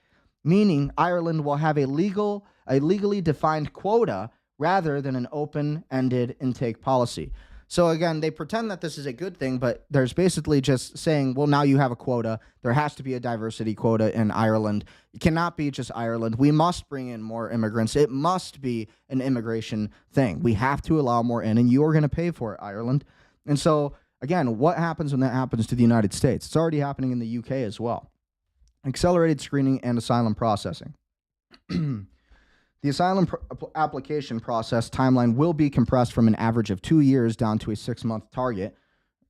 meaning Ireland will have a legally defined quota rather than an open-ended intake policy. So again, they pretend that this is a good thing, but there's basically just saying, well, now you have a quota. There has to be a diversity quota in Ireland. It cannot be just Ireland. We must bring in more immigrants. It must be an immigration thing. We have to allow more in, and you are going to pay for it, Ireland. And so again, what happens when that happens to the United States? It's already happening in the UK as well. Accelerated screening and asylum processing. The asylum application process timeline will be compressed from an average of 2 years down to a 6-month target.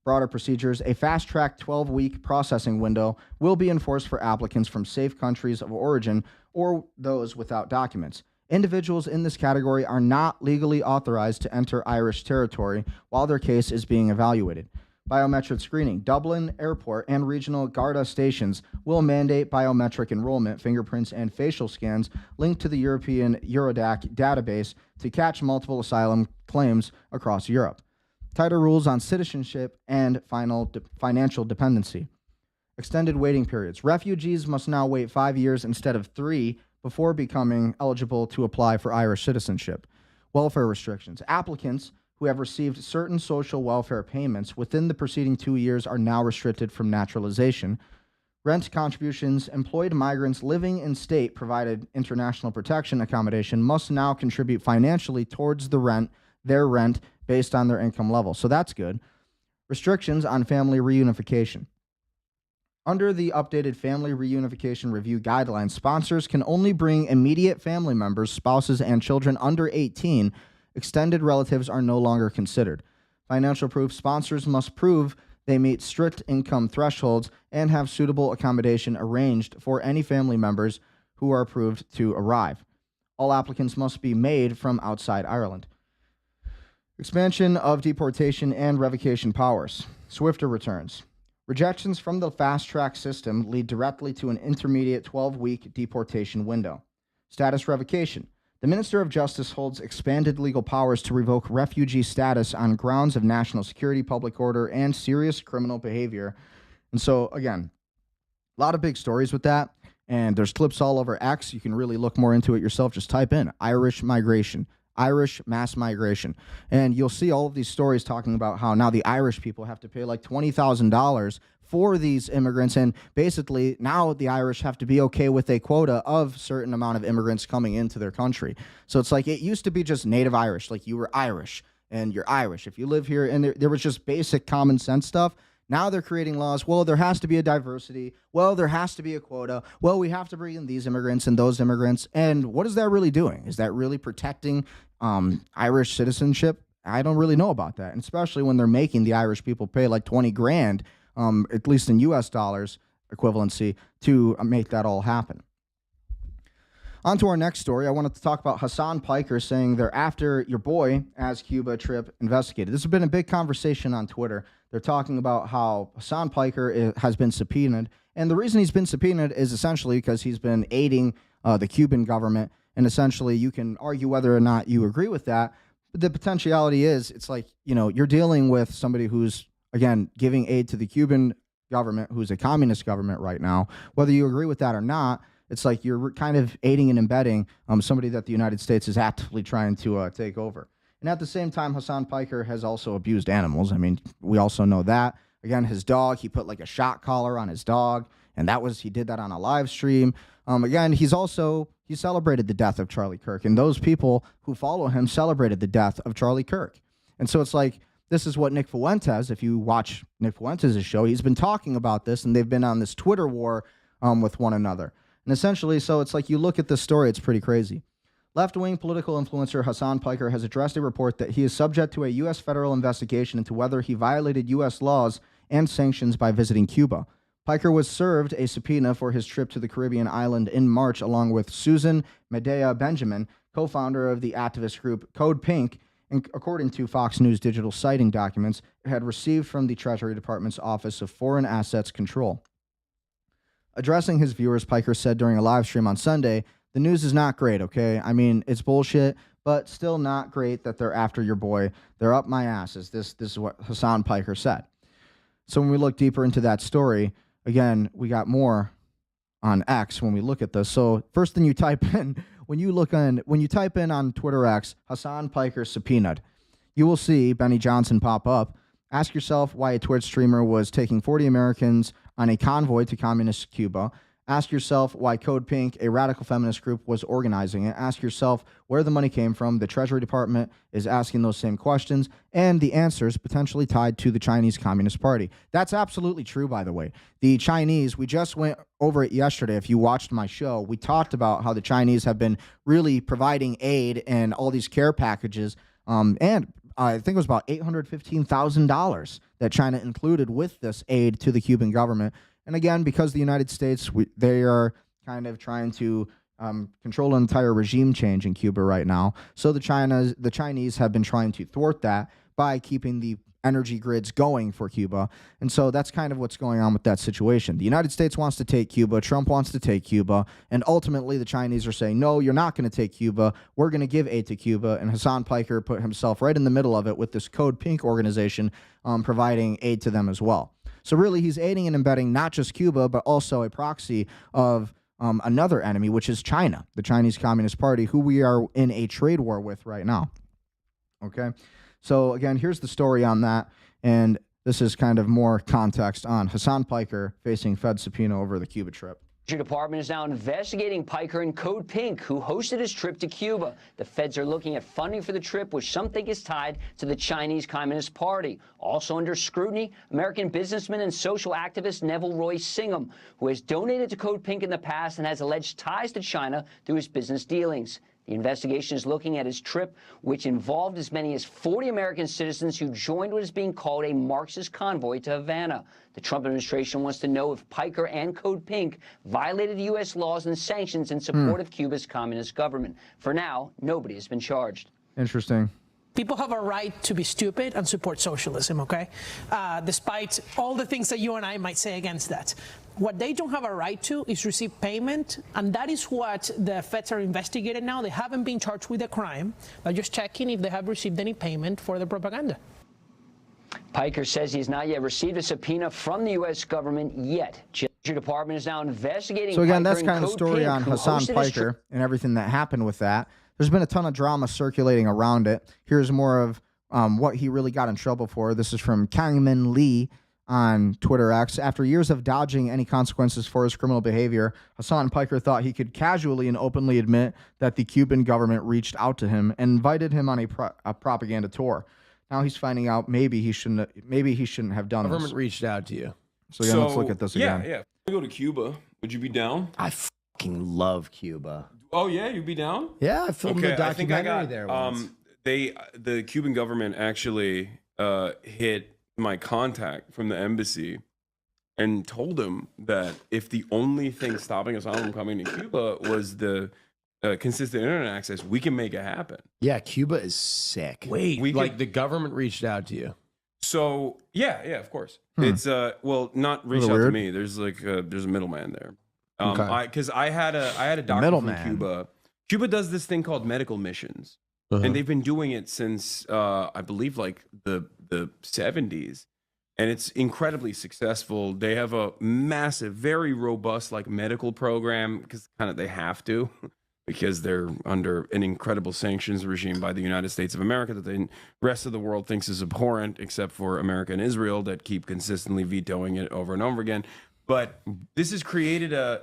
Broader procedures, a fast-track 12-week processing window will be enforced for applicants from safe countries of origin or those without documents. Individuals in this category are not legally authorized to enter Irish territory while their case is being evaluated. Biometric screening. Dublin Airport and regional Garda stations will mandate biometric enrollment, fingerprints, and facial scans linked to the European Eurodac database to catch multiple asylum claims across Europe. Tighter rules on citizenship and financial dependency. Extended waiting periods. Refugees must now wait 5 years instead of 3 before becoming eligible to apply for Irish citizenship. Welfare restrictions. Applicants who have received certain social welfare payments within the preceding 2 years are now restricted from naturalization. Rent contributions. Employed migrants living in state-provided international protection accommodation must now contribute financially towards their rent based on their income level. So that's good. Restrictions on family reunification. Under the updated Family Reunification Review Guidelines, sponsors can only bring immediate family members, spouses, and children under 18. Extended relatives are no longer considered. Financial proof. Sponsors must prove they meet strict income thresholds and have suitable accommodation arranged for any family members who are approved to arrive. All applicants must be made from outside Ireland. Expansion of deportation and revocation powers. Swifter returns. Rejections from the fast-track system lead directly to an intermediate 12-week deportation window. Status revocation. The Minister of Justice holds expanded legal powers to revoke refugee status on grounds of national security, public order, and serious criminal behavior. And so, again, a lot of big stories with that, and there's clips all over X. You can really look more into it yourself. Just type in Irish migration, Irish mass migration, and you'll see all of these stories talking about how now the Irish people have to pay like $20,000 for these immigrants, and basically now the Irish have to be okay with a quota of certain amount of immigrants coming into their country. So it's like it used to be just native Irish, like you were Irish and you're Irish if you live here, and there was just basic common sense stuff. Now they're creating laws. Well, there has to be a diversity. Well, there has to be a quota. Well, we have to bring in these immigrants and those immigrants. And what is that really doing? Is that really protecting Irish citizenship? I don't really know about that, and especially when they're making the Irish people pay like 20 grand, at least in U.S. dollars equivalency, to make that all happen. On to our next story. I wanted to talk about Hasan Piker saying they're after your boy as Cuba trip investigated. This has been a big conversation on Twitter. They're talking about how Hasan Piker has been subpoenaed, and the reason he's been subpoenaed is essentially because he's been aiding the Cuban government, and essentially you can argue whether or not you agree with that, but the potentiality is it's like, you're dealing with somebody who's, again, giving aid to the Cuban government, who's a communist government right now. Whether you agree with that or not, it's like you're kind of aiding and embedding somebody that the United States is actively trying to take over. And at the same time, Hasan Piker has also abused animals. I mean, we also know that. Again, his dog, he put like a shock collar on his dog, and he did that on a live stream. Again, he celebrated the death of Charlie Kirk, and those people who follow him celebrated the death of Charlie Kirk. And so it's like, this is what Nick Fuentes, if you watch Nick Fuentes' show, he's been talking about this, and they've been on this Twitter war with one another. And essentially, so it's like you look at this story, it's pretty crazy. Left-wing political influencer Hasan Piker has addressed a report that he is subject to a U.S. federal investigation into whether he violated U.S. laws and sanctions by visiting Cuba. Piker was served a subpoena for his trip to the Caribbean island in March, along with Susan Medea Benjamin, co-founder of the activist group Code Pink, and according to Fox News digital citing documents it had received from the Treasury Department's Office of Foreign Assets Control. Addressing his viewers, Piker said during a live stream on Sunday, "The news is not great, okay? I mean, it's bullshit, but still not great that they're after your boy. They're up my asses." This is what Hasan Piker said. So when we look deeper into that story, again, we got more on X when we look at this. So first thing you type in, when you type in on Twitter X, Hasan Piker subpoenaed, you will see Benny Johnson pop up. Ask yourself why a Twitch streamer was taking 40 Americans on a convoy to communist Cuba. Ask yourself why Code Pink, a radical feminist group, was organizing it. Ask yourself where the money came from. The Treasury Department is asking those same questions, and the answers potentially tied to the Chinese Communist Party. That's absolutely true, by the way. The Chinese, we just went over it yesterday. If you watched my show, we talked about how the Chinese have been really providing aid and all these care packages, and I think it was about $815,000 that China included with this aid to the Cuban government. And again, because the United States, they are kind of trying to control an entire regime change in Cuba right now. So the Chinese have been trying to thwart that by keeping the energy grids going for Cuba. And so that's kind of what's going on with that situation. The United States wants to take Cuba. Trump wants to take Cuba. And ultimately, the Chinese are saying, no, you're not going to take Cuba. We're going to give aid to Cuba. And Hasan Piker put himself right in the middle of it with this Code Pink organization providing aid to them as well. So really, he's aiding and abetting not just Cuba, but also a proxy of another enemy, which is China, the Chinese Communist Party, who we are in a trade war with right now. Okay? So again, here's the story on that, and this is kind of more context on Hasan Piker facing Fed subpoena over the Cuba trip. The Department is now investigating Piker and Code Pink, who hosted his trip to Cuba. The feds are looking at funding for the trip, which some think is tied to the Chinese Communist Party. Also under scrutiny, American businessman and social activist Neville Roy Singham, who has donated to Code Pink in the past and has alleged ties to China through his business dealings. The investigation is looking at his trip, which involved as many as 40 American citizens who joined what is being called a Marxist convoy to Havana. The Trump administration wants to know if Piker and Code Pink violated U.S. laws and sanctions in support of Cuba's communist government. For now, nobody has been charged. Interesting. People have a right to be stupid and support socialism, okay? Despite all the things that you and I might say against that. What they don't have a right to is receive payment, and that is what the feds are investigating now. They haven't been charged with a crime. They're just checking if they have received any payment for the propaganda. Piker says he has not yet received a subpoena from the U.S. government yet. The Department is now investigating. So again, Piker that's kind of the story on Hasan Piker and everything that happened with that. There's been a ton of drama circulating around it. Here's more of what he really got in trouble for. This is from Kangmin Lee on Twitter X. After years of dodging any consequences for his criminal behavior, Hasan Piker thought he could casually and openly admit that the Cuban government reached out to him and invited him on a propaganda tour. Now he's finding out maybe he shouldn't have done this. Government reached out to you. So yeah, let's look at this again. Yeah. Go to Cuba. Would you be down? I fucking love Cuba. Oh yeah, you'd be down? Yeah, I filmed a documentary there once. The Cuban government actually hit my contact from the embassy and told him that if the only thing stopping us from coming to Cuba was the consistent internet access, we can make it happen. Yeah, Cuba is sick. Wait, the government reached out to you. So yeah, of course. It's well, not reached out to me. There's like there's a middleman there. Because I had a doctor from Cuba. Cuba does this thing called medical missions, and they've been doing it since I believe like the 70s, and it's incredibly successful. They have a massive, very robust like medical program because kind of they have to. Because they're under an incredible sanctions regime by the United States of America that the rest of the world thinks is abhorrent, except for America and Israel that keep consistently vetoing it over and over again. But this has created a...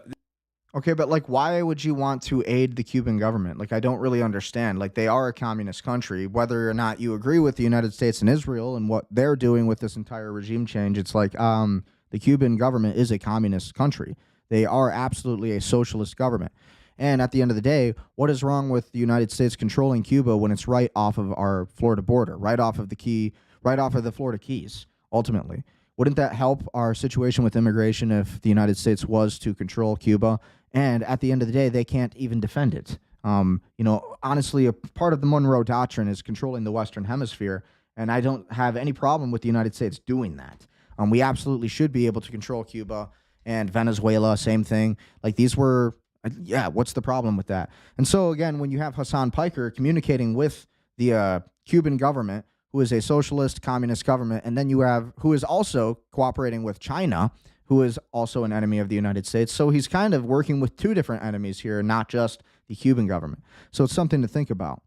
Okay, but like, why would you want to aid the Cuban government? Like, I don't really understand. Like, they are a communist country. Whether or not you agree with the United States and Israel and what they're doing with this entire regime change, it's like the Cuban government is a communist country. They are absolutely a socialist government. And at the end of the day, what is wrong with the United States controlling Cuba when it's right off of our Florida border, right off of the Florida Keys, ultimately? Wouldn't that help our situation with immigration if the United States was to control Cuba? And at the end of the day, they can't even defend it. Honestly, a part of the Monroe Doctrine is controlling the Western Hemisphere, and I don't have any problem with the United States doing that. We absolutely should be able to control Cuba and Venezuela, same thing. Like, these were... Yeah, what's the problem with that? And so, again, when you have Hasan Piker communicating with the Cuban government, who is a socialist communist government, and then you have who is also cooperating with China, who is also an enemy of the United States. So he's kind of working with two different enemies here, not just the Cuban government. So it's something to think about.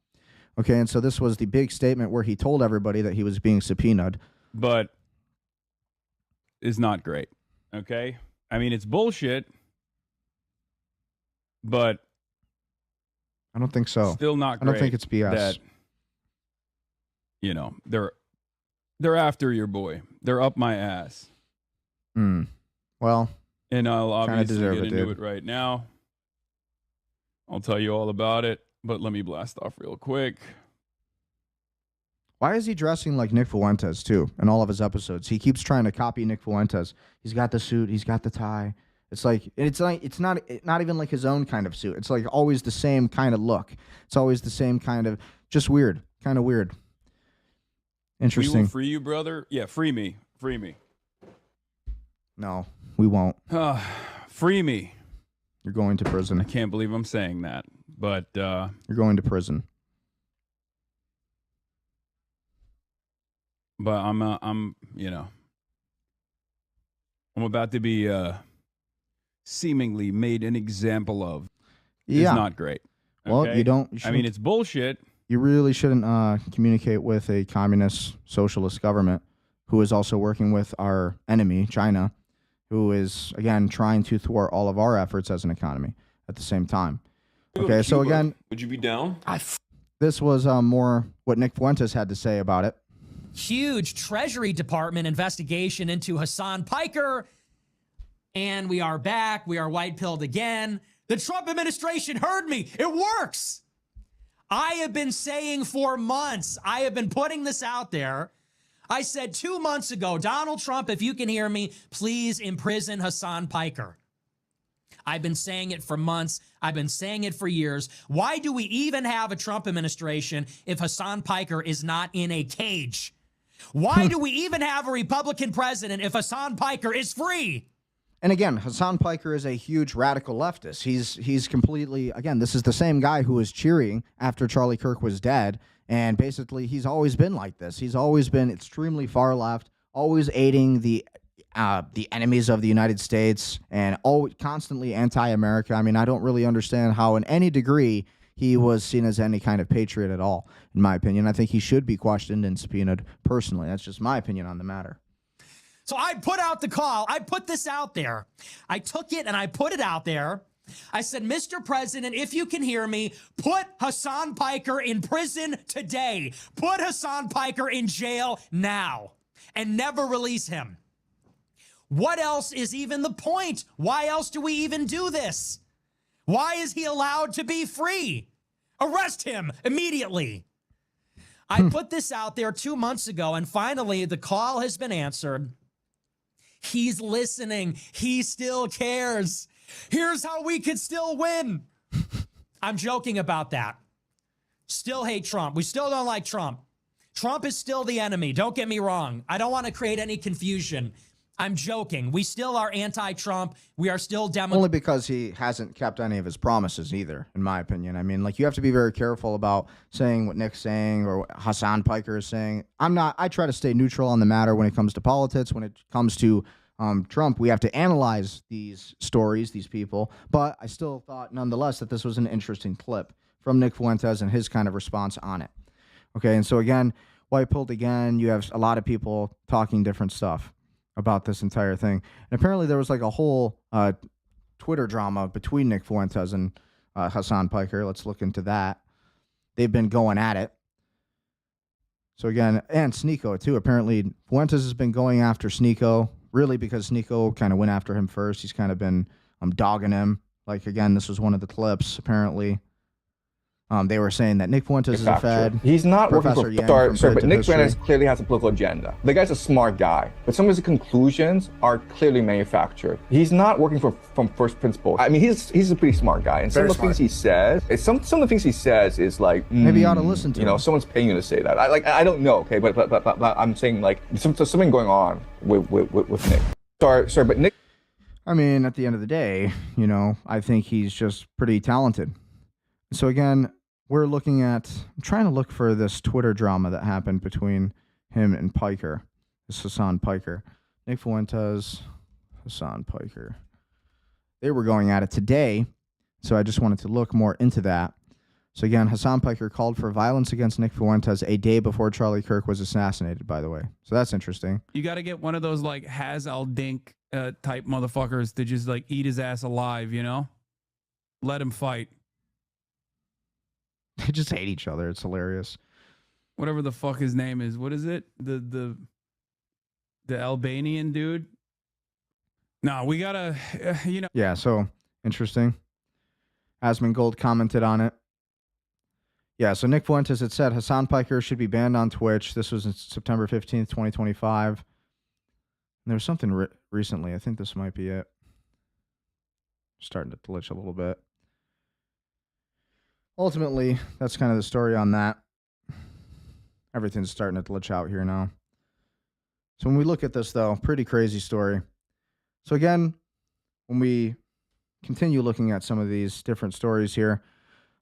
Okay, and so this was the big statement where he told everybody that he was being subpoenaed. But is not great. Okay? I mean, it's bullshit, but I don't think so. Still not great. I don't think it's BS. That, you know, they're after your boy. They're up my ass. Well, and I'll obviously get into dude. it right now. I'll tell you all about it, but let me blast off real quick. Why is he dressing like Nick Fuentes, too, in all of his episodes? He keeps trying to copy Nick Fuentes. He's got the suit. He's got the tie. It's not even like his own kind of suit. It's like always the same kind of look. It's always the same kind of, just weird. Kind of weird. Interesting. We will free you, brother. Yeah, free me. Free me. No, we won't. Free me. You're going to prison. I can't believe I'm saying that, but you're going to prison. But I'm about to be seemingly made an example of. Yeah. It's not great. Okay? Well, you don't. I mean, it's bullshit. You really shouldn't communicate with a communist socialist government who is also working with our enemy, China, who is, again, trying to thwart all of our efforts as an economy at the same time. Okay, so again... Would you be down? This was more what Nick Fuentes had to say about it. Huge Treasury Department investigation into Hasan Piker. And we are back. We are white-pilled again. The Trump administration heard me. It works. I have been saying for months, I have been putting this out there. I said 2 months ago, Donald Trump, if you can hear me, please imprison Hasan Piker. I've been saying it for months. I've been saying it for years. Why do we even have a Trump administration if Hasan Piker is not in a cage? Why do we even have a Republican president if Hasan Piker is free? And again, Hasan Piker is a huge radical leftist. He's completely, again, this is the same guy who was cheering after Charlie Kirk was dead. And basically, he's always been like this. He's always been extremely far left, always aiding the enemies of the United States, and always constantly anti-America. I mean, I don't really understand how, in any degree, he was seen as any kind of patriot at all, in my opinion. I think he should be questioned and subpoenaed personally. That's just my opinion on the matter. So I put out the call. I put this out there. I took it and I put it out there. I said, Mr. President, if you can hear me, put Hasan Piker in prison today. Put Hasan Piker in jail now and never release him. What else is even the point? Why else do we even do this? Why is he allowed to be free? Arrest him immediately. I put this out there 2 months ago, and finally the call has been answered. He's listening. He still cares. Here's how we could still win. I'm joking about that. Still hate Trump. We still don't like Trump. Trump is still the enemy. Don't get me wrong. I don't want to create any confusion. I'm joking. We still are anti-Trump. We are still Only because he hasn't kept any of his promises either, in my opinion. I mean, like, you have to be very careful about saying what Nick's saying or what Hasan Piker is saying. I try to stay neutral on the matter when it comes to politics. When it comes to Trump, we have to analyze these stories, these people. But I still thought, nonetheless, that this was an interesting clip from Nick Fuentes and his kind of response on it. Okay, and so again, white-pilled again, you have a lot of people talking different stuff about this entire thing. And apparently there was like a whole Twitter drama between Nick Fuentes and Hasan Piker. Let's look into that. They've been going at it. So again, and Sneeko too. Apparently Fuentes has been going after Sneeko, really because Sneeko kind of went after him first. He's kind of been dogging him. Like, again, this was one of the clips, apparently. They were saying that Nick Fuentes is a Fed. He's not Professor working for... Sorry, but Nick Fuentes clearly has a political agenda. The guy's a smart guy, but some of his conclusions are clearly manufactured. He's not working from first principles. I mean, he's a pretty smart guy, and some of the things he says, some of the things he says is like... Maybe you ought to listen to him. You know, someone's paying you to say that. I don't know, okay, but I'm saying, like, something going on with Nick. Sorry, but Nick... I mean, at the end of the day, you know, I think he's just pretty talented. So again, we're looking at, I'm trying to look for this Twitter drama that happened between him and Piker. This Hasan Piker. Nick Fuentes, Hasan Piker. They were going at it today, so I just wanted to look more into that. So again, Hasan Piker called for violence against Nick Fuentes a day before Charlie Kirk was assassinated, by the way. So that's interesting. You got to get one of those like Haz al-Dink type motherfuckers to just like eat his ass alive, you know? Let him fight. They just hate each other. It's hilarious. Whatever the fuck his name is. What is it? The Albanian dude? No, we got to, you know. Yeah, so interesting. Asmongold commented on it. Yeah, so Nick Fuentes had said Hasan Piker should be banned on Twitch. This was on September 15th, 2025. And there was something recently. I think this might be it. Starting to glitch a little bit. Ultimately, that's kind of the story on that. Everything's starting to glitch out here now. So when we look at this, though, pretty crazy story. So again, when we continue looking at some of these different stories here,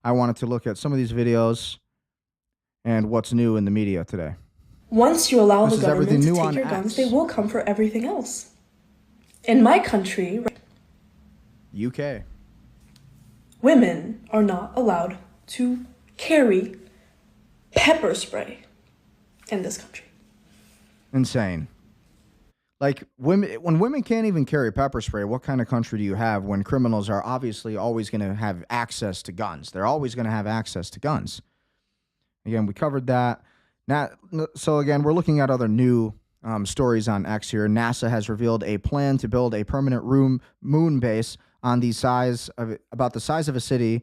I wanted to look at some of these videos and what's new in the media today. Once you allow the government to take your guns, they will come for everything else. In my country, UK, women are not allowed to carry pepper spray in this country. Insane. Like, when women can't even carry pepper spray, what kind of country do you have when criminals are obviously always going to have access to guns? They're always going to have access to guns. Again, we covered that. Now, so again, we're looking at other new stories on X here. NASA has revealed a plan to build a permanent moon base on about the size of a city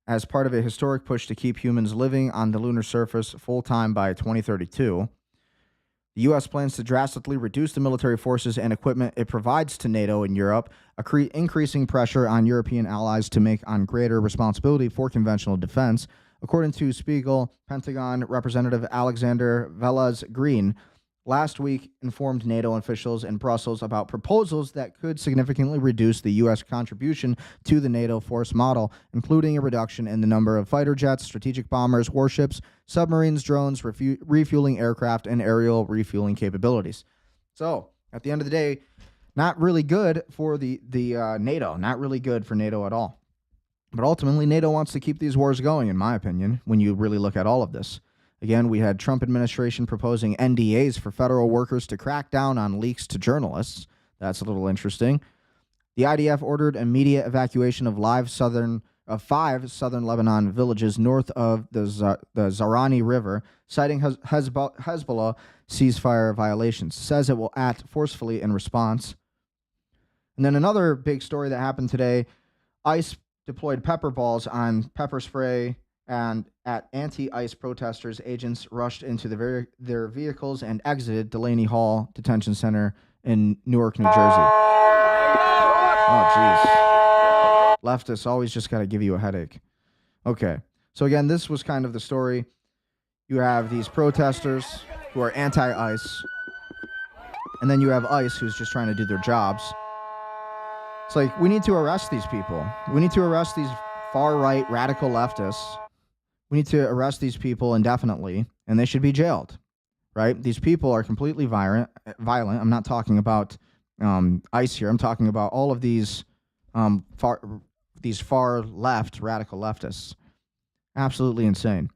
as part of a historic push to keep humans living on the lunar surface full-time by 2032. The U.S. plans to drastically reduce the military forces and equipment it provides to NATO and Europe, increasing pressure on European allies to make on greater responsibility for conventional defense. According to Spiegel, Pentagon Representative Alexander Velez-Green last week informed NATO officials in Brussels about proposals that could significantly reduce the U.S. contribution to the NATO force model, including a reduction in the number of fighter jets, strategic bombers, warships, submarines, drones, refueling aircraft, and aerial refueling capabilities. So, at the end of the day, not really good for the NATO. Not really good for NATO at all. But ultimately, NATO wants to keep these wars going, in my opinion, when you really look at all of this. Again, we had Trump administration proposing NDAs for federal workers to crack down on leaks to journalists. That's a little interesting. The IDF ordered immediate evacuation of 5 southern Lebanon villages north of the Zarani River, citing Hezbollah ceasefire violations. Says it will act forcefully in response. And then another big story that happened today, ICE deployed pepper balls on pepper spray and at anti-ICE protesters. Agents rushed into their vehicles and exited Delaney Hall Detention Center in Newark, New Jersey. Oh, jeez. Leftists always just got to give you a headache. Okay. So again, this was kind of the story. You have these protesters who are anti-ICE, and then you have ICE who's just trying to do their jobs. It's like, we need to arrest these people. We need to arrest these far-right radical leftists. We need to arrest these people indefinitely, and they should be jailed, right? These people are completely violent. I'm not talking about ICE here. I'm talking about all of these far left radical leftists. Absolutely insane.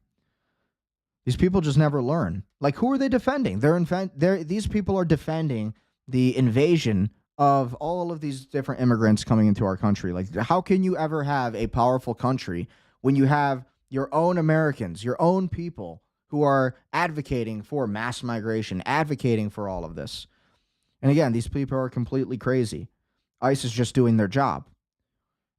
These people just never learn. Like, who are they defending? These people are defending the invasion of all of these different immigrants coming into our country. Like, how can you ever have a powerful country when you have your own Americans, your own people who are advocating for mass migration, advocating for all of this? And again, these people are completely crazy. ICE is just doing their job.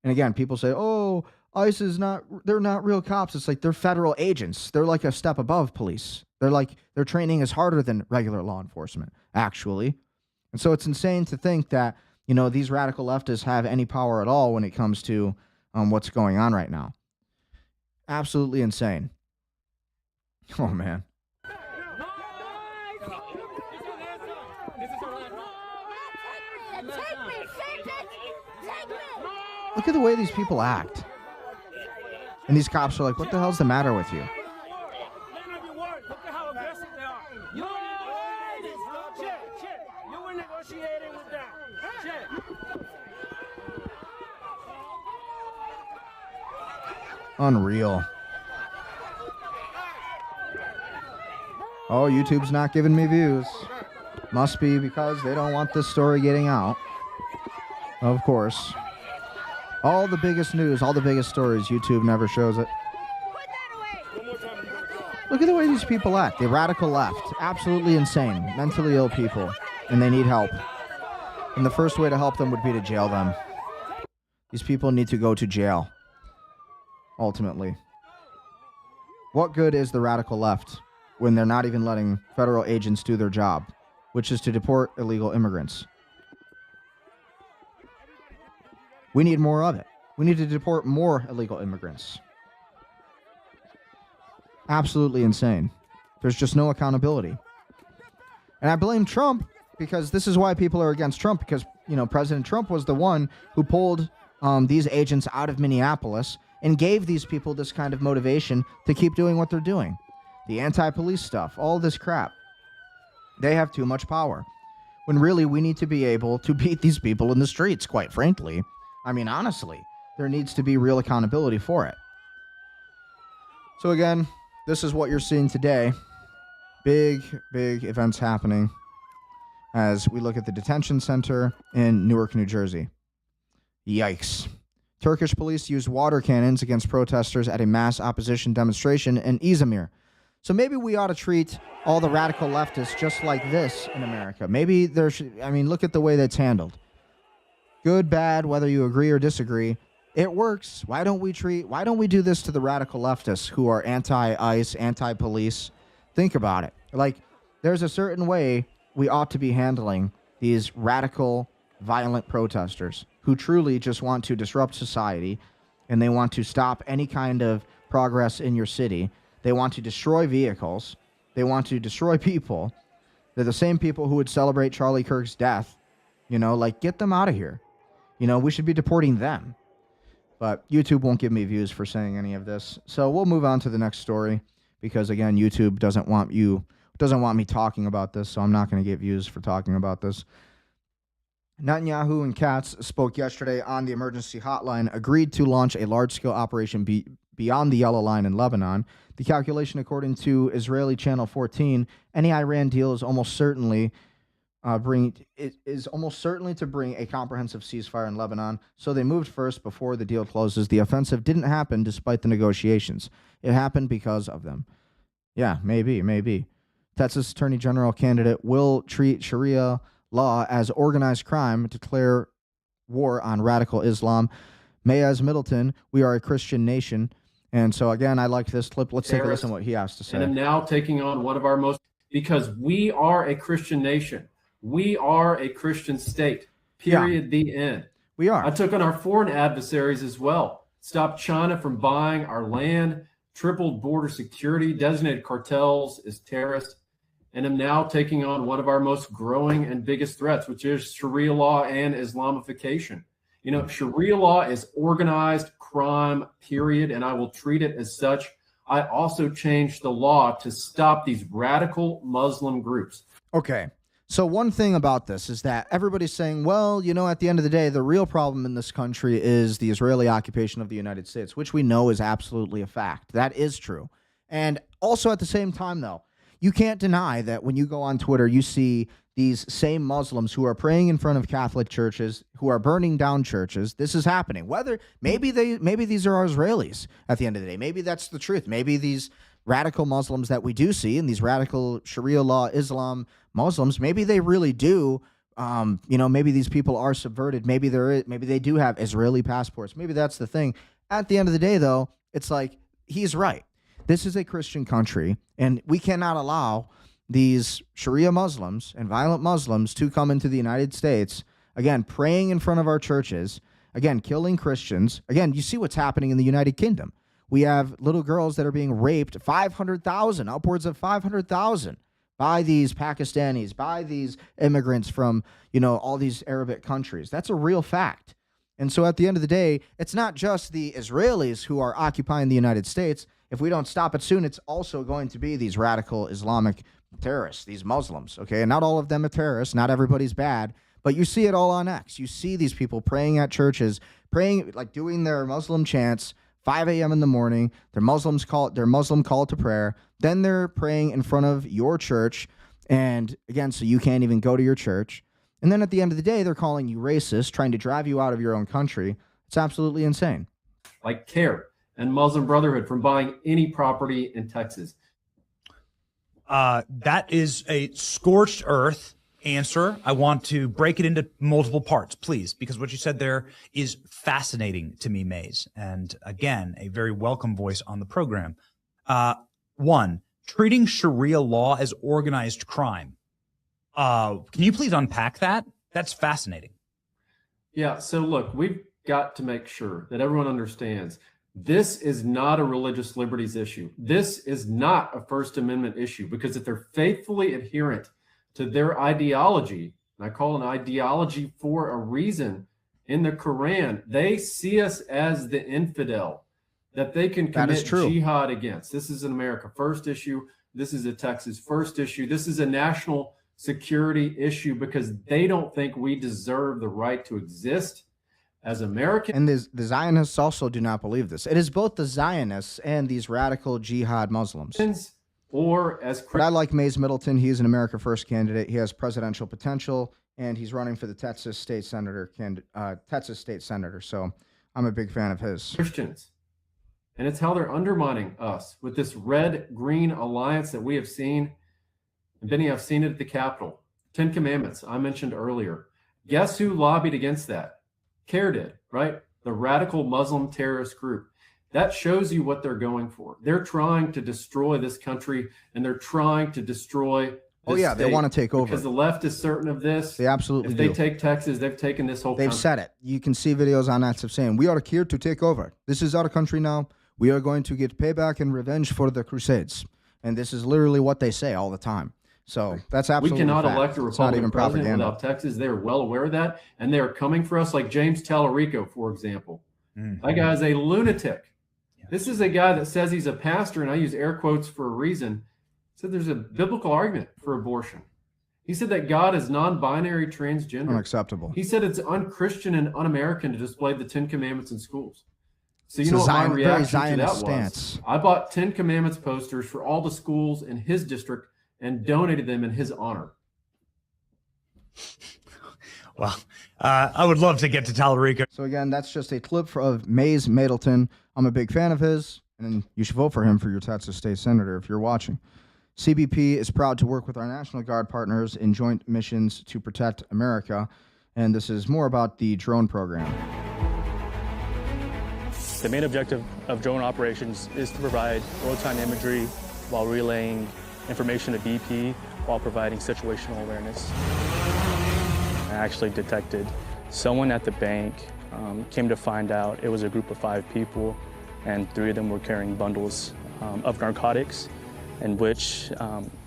And again, people say, oh, ICE is they're not real cops. It's like they're federal agents. They're like a step above police. Their training is harder than regular law enforcement, actually. And so it's insane to think that, these radical leftists have any power at all when it comes to what's going on right now. Absolutely insane. Oh, man. Look at the way these people act. And these cops are like, what the hell's the matter with you? Unreal. Oh, YouTube's not giving me views. Must be because they don't want this story getting out. Of course. All the biggest news, all the biggest stories, YouTube never shows it. Look at the way these people act. The radical left. Absolutely insane. Mentally ill people. And they need help. And the first way to help them would be to jail them. These people need to go to jail. Ultimately. What good is the radical left when they're not even letting federal agents do their job, which is to deport illegal immigrants? We need more of it. We need to deport more illegal immigrants. Absolutely insane. There's just no accountability. And I blame Trump because this is why people are against Trump, because, you know, President Trump was the one who pulled these agents out of Minneapolis and gave these people this kind of motivation to keep doing what they're doing. The anti-police stuff, all this crap. They have too much power. When really we need to be able to beat these people in the streets, quite frankly. I mean, honestly, there needs to be real accountability for it. So again, this is what you're seeing today. Big, big events happening as we look at the detention center in Newark, New Jersey. Yikes. Turkish police used water cannons against protesters at a mass opposition demonstration in Izmir. So maybe we ought to treat all the radical leftists just like this in America. Maybe there should, I mean, look at the way that's handled. Good, bad, whether you agree or disagree, it works. Why don't we do this to the radical leftists who are anti-ICE, anti-police? Think about it. Like, there's a certain way we ought to be handling these radical, violent protesters who truly just want to disrupt society and they want to stop any kind of progress in your city. They want to destroy vehicles. They want to destroy people. They're the same people who would celebrate Charlie Kirk's death. You know, like, get them out of here. You know, we should be deporting them. But YouTube won't give me views for saying any of this. So we'll move on to the next story because, again, YouTube doesn't want me talking about this, so I'm not going to get views for talking about this. Netanyahu and Katz spoke yesterday on the emergency hotline, agreed to launch a large-scale operation beyond the Yellow Line in Lebanon. The calculation, according to Israeli Channel 14, any Iran deal is almost certainly to bring a comprehensive ceasefire in Lebanon. So they moved first before the deal closes. The offensive didn't happen despite the negotiations. It happened because of them. Yeah, maybe. Texas Attorney General candidate will treat Sharia law as organized crime, declare war on radical Islam. Mayaz Middleton, we are a Christian nation. And so, again, I like this clip. Let's take a listen to what he has to say. And I'm now taking on one of our most, because we are a Christian nation. We are a Christian state, period, the end. We are. I took on our foreign adversaries as well. Stopped China from buying our land, tripled border security, designated cartels as terrorists, and am now taking on one of our most growing and biggest threats, which is Sharia law and Islamification. You know, Sharia law is organized crime, period, and I will treat it as such. I also changed the law to stop these radical Muslim groups. Okay. So one thing about this is that everybody's saying, well, you know, at the end of the day, the real problem in this country is the Israeli occupation of the United States, which we know is absolutely a fact. That is true. And also at the same time, though, you can't deny that when you go on Twitter, you see these same Muslims who are praying in front of Catholic churches, who are burning down churches. This is happening. Maybe these are Israelis at the end of the day. Maybe that's the truth. Maybe these radical Muslims that we do see and these radical Sharia law Islam Muslims, maybe they really do. Maybe these people are subverted. Maybe they do have Israeli passports. Maybe that's the thing. At the end of the day, though, it's like he's right. This is a Christian country, and we cannot allow these Sharia Muslims and violent Muslims to come into the United States, again, praying in front of our churches, again, killing Christians. Again, you see what's happening in the United Kingdom. We have little girls that are being raped, 500,000, upwards of 500,000, by these Pakistanis, by these immigrants from, all these Arabic countries. That's a real fact. And so at the end of the day, it's not just the Israelis who are occupying the United States. If we don't stop it soon, it's also going to be these radical Islamic terrorists, these Muslims, okay? And not all of them are terrorists. Not everybody's bad. But you see it all on X. You see these people praying at churches, praying, like doing their Muslim chants, 5 a.m. in the morning. Their Muslim call to prayer. Then they're praying in front of your church. And again, so you can't even go to your church. And then at the end of the day, they're calling you racist, trying to drive you out of your own country. It's absolutely insane. Like CARE and Muslim Brotherhood from buying any property in Texas. That is a scorched earth answer. I want to break it into multiple parts, please, because what you said there is fascinating to me, Maze. And again, a very welcome voice on the program. One, treating Sharia law as organized crime. Can you please unpack that? That's fascinating. Yeah, so look, we've got to make sure that everyone understands this is not a religious liberties issue. This is not a First Amendment issue, because if they're faithfully adherent to their ideology, and I call an ideology for a reason, in the Quran, they see us as the infidel that they can commit jihad against. This is an America first issue. This is a Texas first issue. This is a national security issue, because they don't think we deserve the right to exist as Americans. And the Zionists also do not believe this. It is both the Zionists and these radical jihad Muslims. Or as but I like Mays Middleton. He is an America First candidate. He has presidential potential, and he's running for the Texas State Senator. So I'm a big fan of his. Christians. And it's how they're undermining us with this red-green alliance that we have seen. And Benny, I've seen it at the Capitol. 10 Commandments, I mentioned earlier. Guess who lobbied against that? CARE did, right? The radical Muslim terrorist group. That shows you what they're going for. They're trying to destroy this country, and they're trying to destroy this state. They want to take over. Because the left is certain of this. They absolutely do. If they take Texas, they've taken this whole country. They've said it. You can see videos on that saying, we are here to take over. This is our country now. We are going to get payback and revenge for the Crusades. And this is literally what they say all the time. So that's absolutely We cannot fact. elect a Republican president propaganda. without Texas. They are well aware of that, and they are coming for us, like James Tallarico, for example. That guy is a lunatic. This is a guy that says he's a pastor, and I use air quotes for a reason. Said there's a biblical argument for abortion. He said that God is non-binary transgender. Unacceptable. He said it's un-Christian and un-American to display the 10 Commandments in schools. So you know what my reaction to that was? I bought 10 Commandments posters for all the schools in his district and donated them in his honor. Well, I would love to get to Tallarico. So again, that's just a clip of Mays Middleton. I'm a big fan of his, and you should vote for him for your Texas State Senator if you're watching. CBP is proud to work with our National Guard partners in joint missions to protect America, and this is more about the drone program. The main objective of drone operations is to provide real-time imagery while relaying information to BP while providing situational awareness. I actually detected someone at the bank, came to find out it was a group of 5 people, and 3 of them were carrying bundles of narcotics, and which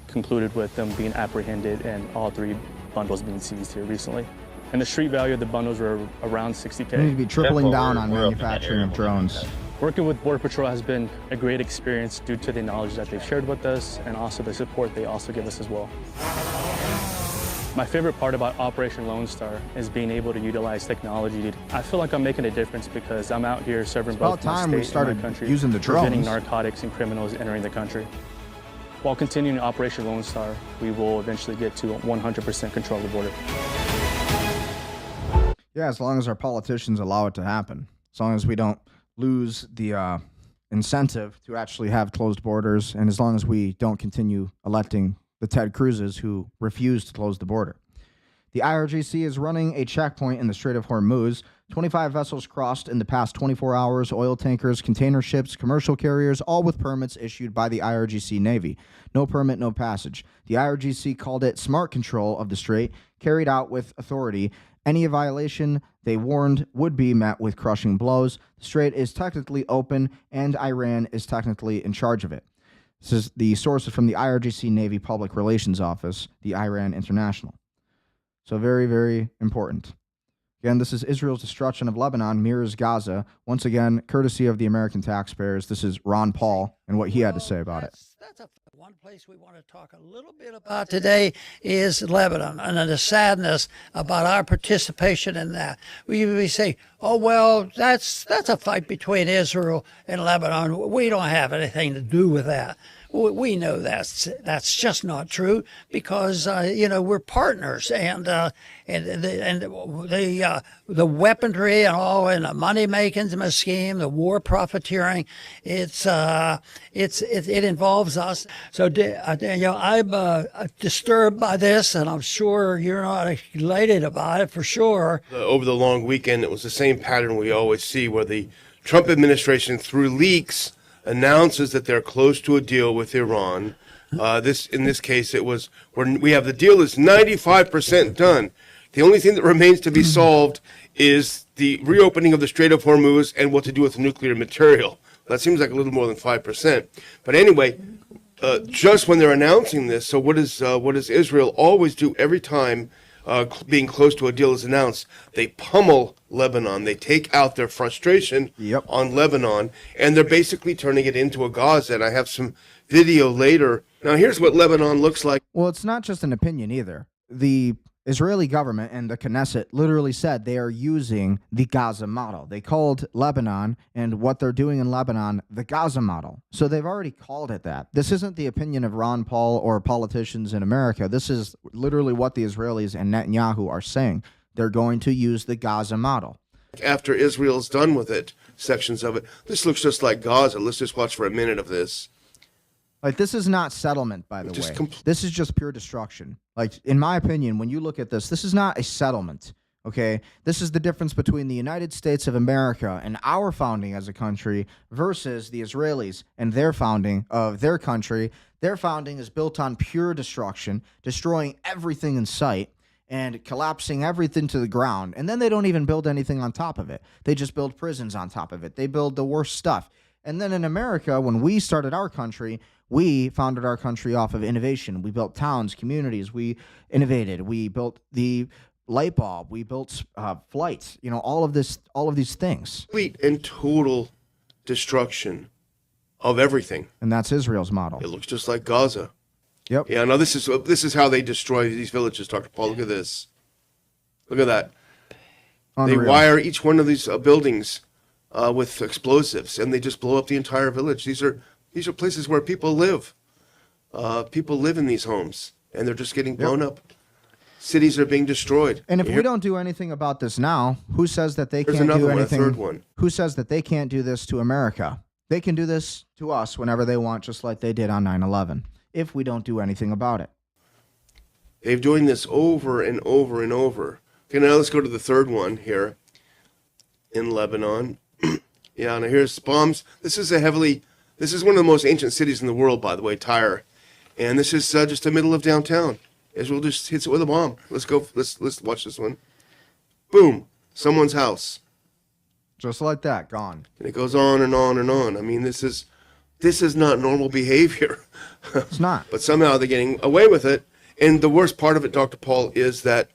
concluded with them being apprehended and all 3 bundles being seized here recently. And the street value of the bundles were around $60K. We need to be tripling down on manufacturing of drones. Working with Border Patrol has been a great experience due to the knowledge that they've shared with us and also the support they also give us as well. My favorite part about Operation Lone Star is being able to utilize technology. I feel like I'm making a difference because I'm out here serving both my state and my country, using the drones, preventing narcotics and criminals entering the country. While continuing Operation Lone Star, we will eventually get to 100% control of the border. Yeah, as long as our politicians allow it to happen. As long as we don't lose the incentive to actually have closed borders, and as long as we don't continue electing the Ted Cruzes who refuse to close the border. The IRGC is running a checkpoint in the Strait of Hormuz. 25 vessels crossed in the past 24 hours, oil tankers, container ships, commercial carriers, all with permits issued by the IRGC Navy. No permit, no passage. The IRGC called it smart control of the Strait, carried out with authority. Any violation, they warned, would be met with crushing blows. The Strait is technically open, and Iran is technically in charge of it. This is the sources from the IRGC Navy Public Relations Office, the Iran International. So very, very important. Again, this is Israel's destruction of Lebanon mirrors Gaza. Once again, courtesy of the American taxpayers, this is Ron Paul and what he had to say about it. One place we want to talk a little bit about today is Lebanon and the sadness about our participation in that. We say, oh, well, that's a fight between Israel and Lebanon. We don't have anything to do with that. We know that's just not true because we're partners and the weaponry and all and the money making scheme, the war profiteering, it involves us. So I'm disturbed by this, and I'm sure you're not elated about it for sure. Over the long weekend, it was the same pattern we always see, where the Trump administration, through leaks, announces that they're close to a deal with Iran. In this case, it was where we have the deal is 95% done. The only thing that remains to be solved is the reopening of the Strait of Hormuz and what to do with nuclear material. That seems like a little more than 5%. But anyway, just when they're announcing this, so what does Israel always do every time being close to a deal is announced? They pummel Lebanon. They take out their frustration on Lebanon, and they're basically turning it into a Gaza. And I have some video later. Now, here's what Lebanon looks like. Well, it's not just an opinion either. The Israeli government and the Knesset literally said they are using the Gaza model. They called Lebanon and what they're doing in Lebanon the Gaza model. So they've already called it that. This isn't the opinion of Ron Paul or politicians in America. This is literally what the Israelis and Netanyahu are saying. They're going to use the Gaza model. After Israel's done with it, sections of it, this looks just like Gaza. Let's just watch for a minute of this. Like, this is not settlement, by the way. This is just pure destruction. Like, in my opinion, when you look at this is not a settlement, okay? This is the difference between the United States of America and our founding as a country versus the Israelis and their founding of their country. Their founding is built on pure destruction, destroying everything in sight and collapsing everything to the ground. And then they don't even build anything on top of it. They just build prisons on top of it. They build the worst stuff. And then in America, when we started our country, we founded our country off of innovation. We built towns, communities. We innovated. We built the light bulb. We built flights. All of these things. Complete and total destruction of everything. And that's Israel's model. It looks just like Gaza. Yep. Yeah. Now this is how they destroy these villages, Dr. Paul. Look at this. Look at that. Unreal. They wire each one of these buildings with explosives, and they just blow up the entire village. These are places where people live. People live in these homes, and they're just getting blown up. Cities are being destroyed. And if we don't do anything about this now, who says that they can't do anything? A third one. Who says that they can't do this to America? They can do this to us whenever they want, just like they did on 9/11, if we don't do anything about it. They're doing this over and over and over. Okay, now let's go to the third one here in Lebanon. Yeah, now here's bombs. This is one of the most ancient cities in the world, by the way, Tyre. And this is just the middle of downtown. Israel just hits it with a bomb. Let's watch this one. Boom. Someone's house. Just like that, gone. And it goes on and on and on. I mean, this is not normal behavior. It's not. But somehow they're getting away with it. And the worst part of it, Dr. Paul, is that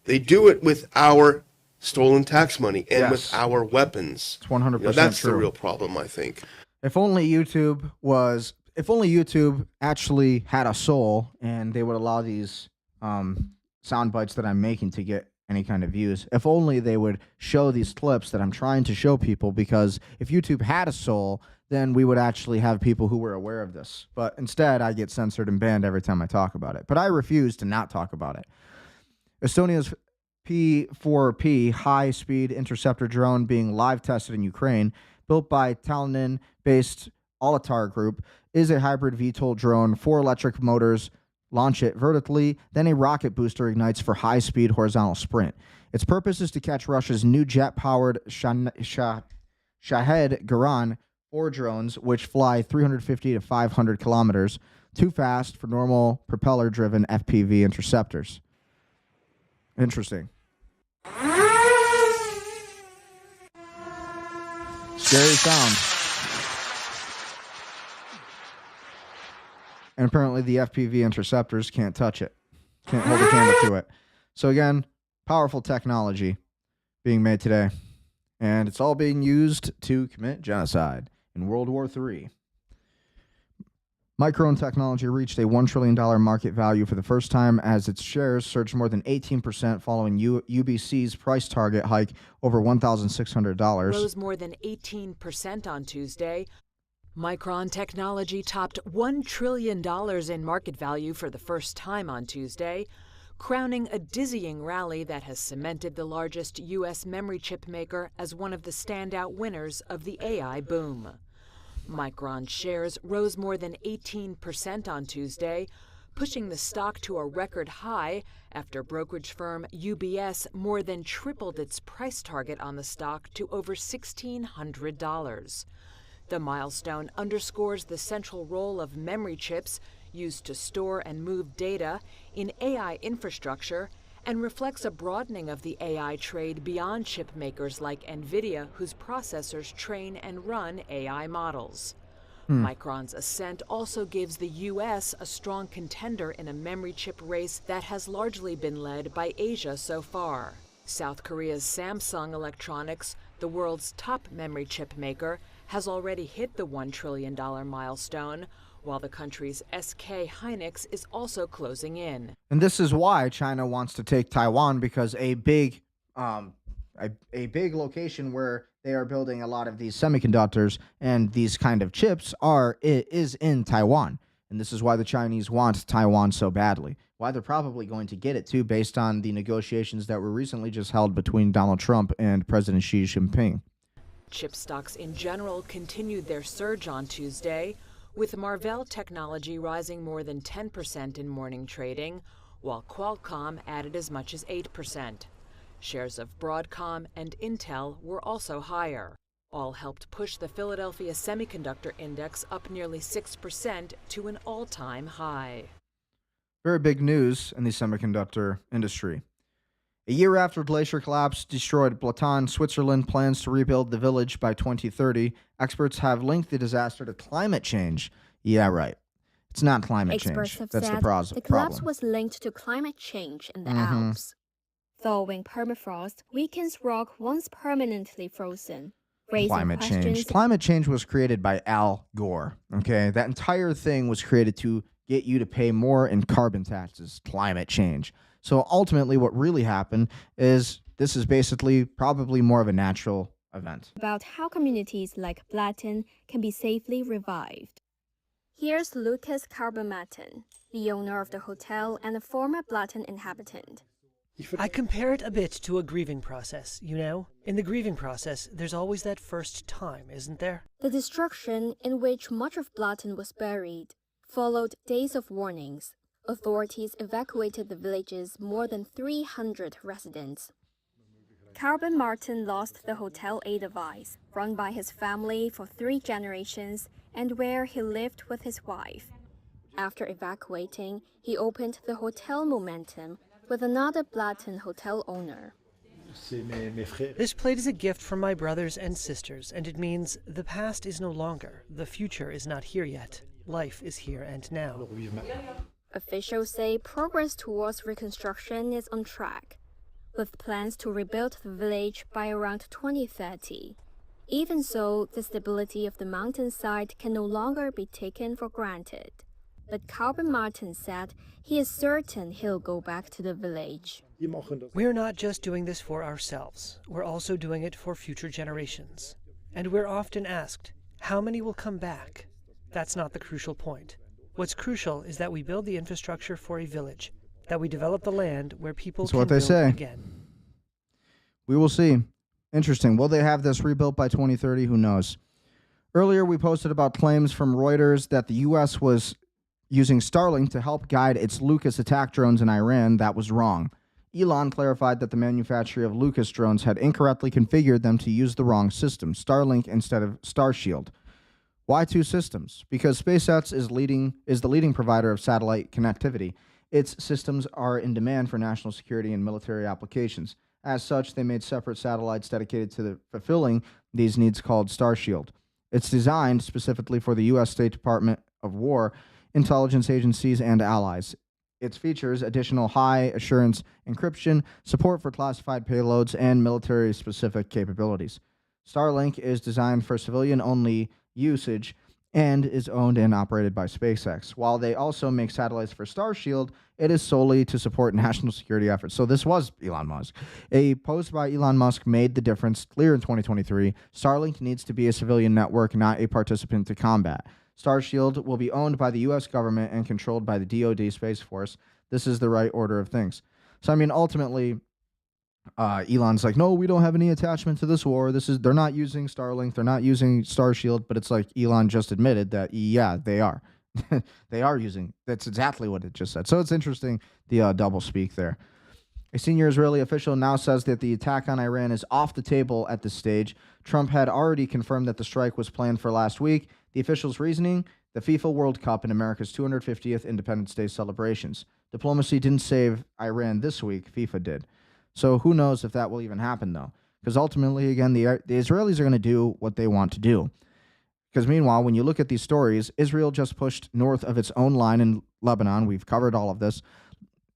they do it with our stolen tax money and with our weapons. It's 100% that's true. The real problem, I think. If only YouTube actually had a soul and they would allow these sound bites that I'm making to get any kind of views. If only they would show these clips that I'm trying to show people, because if YouTube had a soul, then we would actually have people who were aware of this. But instead, I get censored and banned every time I talk about it. But I refuse to not talk about it. Estonia's P4P high-speed interceptor drone being live tested in Ukraine, built by Tallinn-based Alatar Group, is a hybrid VTOL drone. 4 electric motors launch it vertically, then a rocket booster ignites for high-speed horizontal sprint. Its purpose is to catch Russia's new jet-powered Shahed Garan 4 drones, which fly 350 to 500 kilometers, too fast for normal propeller-driven FPV interceptors. Interesting. Scary sound. And apparently the FPV interceptors can't touch it. Can't hold a candle to it. So again, powerful technology being made today. And it's all being used to commit genocide in World War III. Micron Technology reached a $1 trillion market value for the first time as its shares surged more than 18% following UBC's price target hike over $1,600. Rose more than 18% on Tuesday. Micron Technology topped $1 trillion in market value for the first time on Tuesday, crowning a dizzying rally that has cemented the largest U.S. memory chip maker as one of the standout winners of the AI boom. Micron shares rose more than 18% on Tuesday, pushing the stock to a record high after brokerage firm UBS more than tripled its price target on the stock to over $1,600. The milestone underscores the central role of memory chips used to store and move data in AI infrastructure and reflects a broadening of the AI trade beyond chip makers like NVIDIA, whose processors train and run AI models. Micron's ascent also gives the U.S. a strong contender in a memory chip race that has largely been led by Asia so far. South Korea's Samsung Electronics, the world's top memory chip maker, has already hit the $1 trillion milestone, while the country's SK Hynix is also closing in. And this is why China wants to take Taiwan, because a big location where they are building a lot of these semiconductors and these kind of chips is in Taiwan. And this is why the Chinese want Taiwan so badly. Why they're probably going to get it too, based on the negotiations that were recently just held between Donald Trump and President Xi Jinping. Chip stocks in general continued their surge on Tuesday, with Marvell Technology rising more than 10% in morning trading, while Qualcomm added as much as 8%. Shares of Broadcom and Intel were also higher. All helped push the Philadelphia Semiconductor Index up nearly 6% to an all-time high. Very big news in the semiconductor industry. A year after glacier collapse destroyed Platon, Switzerland plans to rebuild the village by 2030. Experts have linked the disaster to climate change. Yeah, right. It's not climate change. That's the problem. The collapse was linked to climate change in the Alps. Thawing permafrost weakens rock once permanently frozen, raising Climate questions. change. Climate change was created by Al Gore. Okay, that entire thing was created to get you to pay more in carbon taxes. Climate change. So ultimately, what really happened is this is basically probably more of a natural event. About how communities like Blatten can be safely revived. Here's Lucas Carbamatin, the owner of the hotel and a former Blatten inhabitant. I compare it a bit to a grieving process, you know? In the grieving process, there's always that first time, isn't there? The destruction, in which much of Blatten was buried, followed days of warnings. Authorities evacuated the village's more than 300 residents. Carbon Martin lost the Hotel Edelweiss, run by his family for 3 generations and where he lived with his wife. After evacuating, he opened the Hotel Momentum with another Blatten hotel owner. This plate is a gift from my brothers and sisters, and it means the past is no longer, the future is not here yet. Life is here and now. Officials say progress towards reconstruction is on track, with plans to rebuild the village by around 2030. Even so, the stability of the mountainside can no longer be taken for granted. But Carbon Martin said he is certain he'll go back to the village. We're not just doing this for ourselves, we're also doing it for future generations. And we're often asked, how many will come back? That's not the crucial point. What's crucial is that we build the infrastructure for a village, that we develop the land where people can build again. We will see. Interesting. Will they have this rebuilt by 2030? Who knows? Earlier, we posted about claims from Reuters that the U.S. was using Starlink to help guide its Lucas attack drones in Iran. That was wrong. Elon clarified that the manufacturer of Lucas drones had incorrectly configured them to use the wrong system, Starlink instead of Starshield. Why 2 systems? Because SpaceX is the leading provider of satellite connectivity. Its systems are in demand for national security and military applications. As such, they made separate satellites dedicated to fulfilling these needs called Starshield. It's designed specifically for the U.S. State Department of War, intelligence agencies, and allies. It features additional high-assurance encryption, support for classified payloads, and military-specific capabilities. Starlink is designed for civilian-only usage and is owned and operated by SpaceX. While they also make satellites for Starshield, it is solely to support national security efforts. So this was Elon Musk. A post by Elon Musk made the difference clear in 2023. Starlink needs to be a civilian network, not a participant to combat. Starshield will be owned by the U.S. government and controlled by the DoD Space Force. This is the right order of things. So, I mean, ultimately, Elon's like, no, we don't have any attachment to this war. They're not using Starlink. They're not using Starshield. But it's like Elon just admitted that, yeah, they are. They are using. That's exactly what it just said. So it's interesting, the double speak there. A senior Israeli official now says that the attack on Iran is off the table at this stage. Trump had already confirmed that the strike was planned for last week. The official's reasoning, the FIFA World Cup and America's 250th Independence Day celebrations. Diplomacy didn't save Iran this week. FIFA did. So who knows if that will even happen, though? Because ultimately, again, the Israelis are going to do what they want to do. Because meanwhile, when you look at these stories, Israel just pushed north of its own line in Lebanon. We've covered all of this.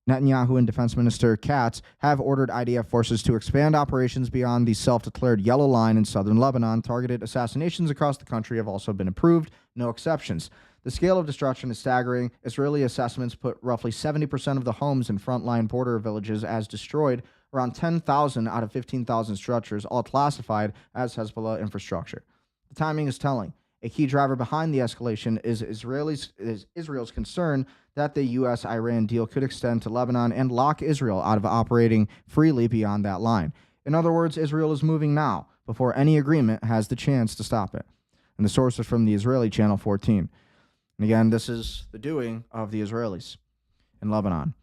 Netanyahu and Defense Minister Katz have ordered IDF forces to expand operations beyond the self-declared yellow line in southern Lebanon. Targeted assassinations across the country have also been approved, no exceptions. The scale of destruction is staggering. Israeli assessments put roughly 70% of the homes in frontline border villages as destroyed, around 10,000 out of 15,000 structures, all classified as Hezbollah infrastructure. The timing is telling. A key driver behind the escalation is Israel's concern that the U.S.-Iran deal could extend to Lebanon and lock Israel out of operating freely beyond that line. In other words, Israel is moving now, before any agreement has the chance to stop it. And the source is from the Israeli Channel 14. And again, this is the doing of the Israelis in Lebanon.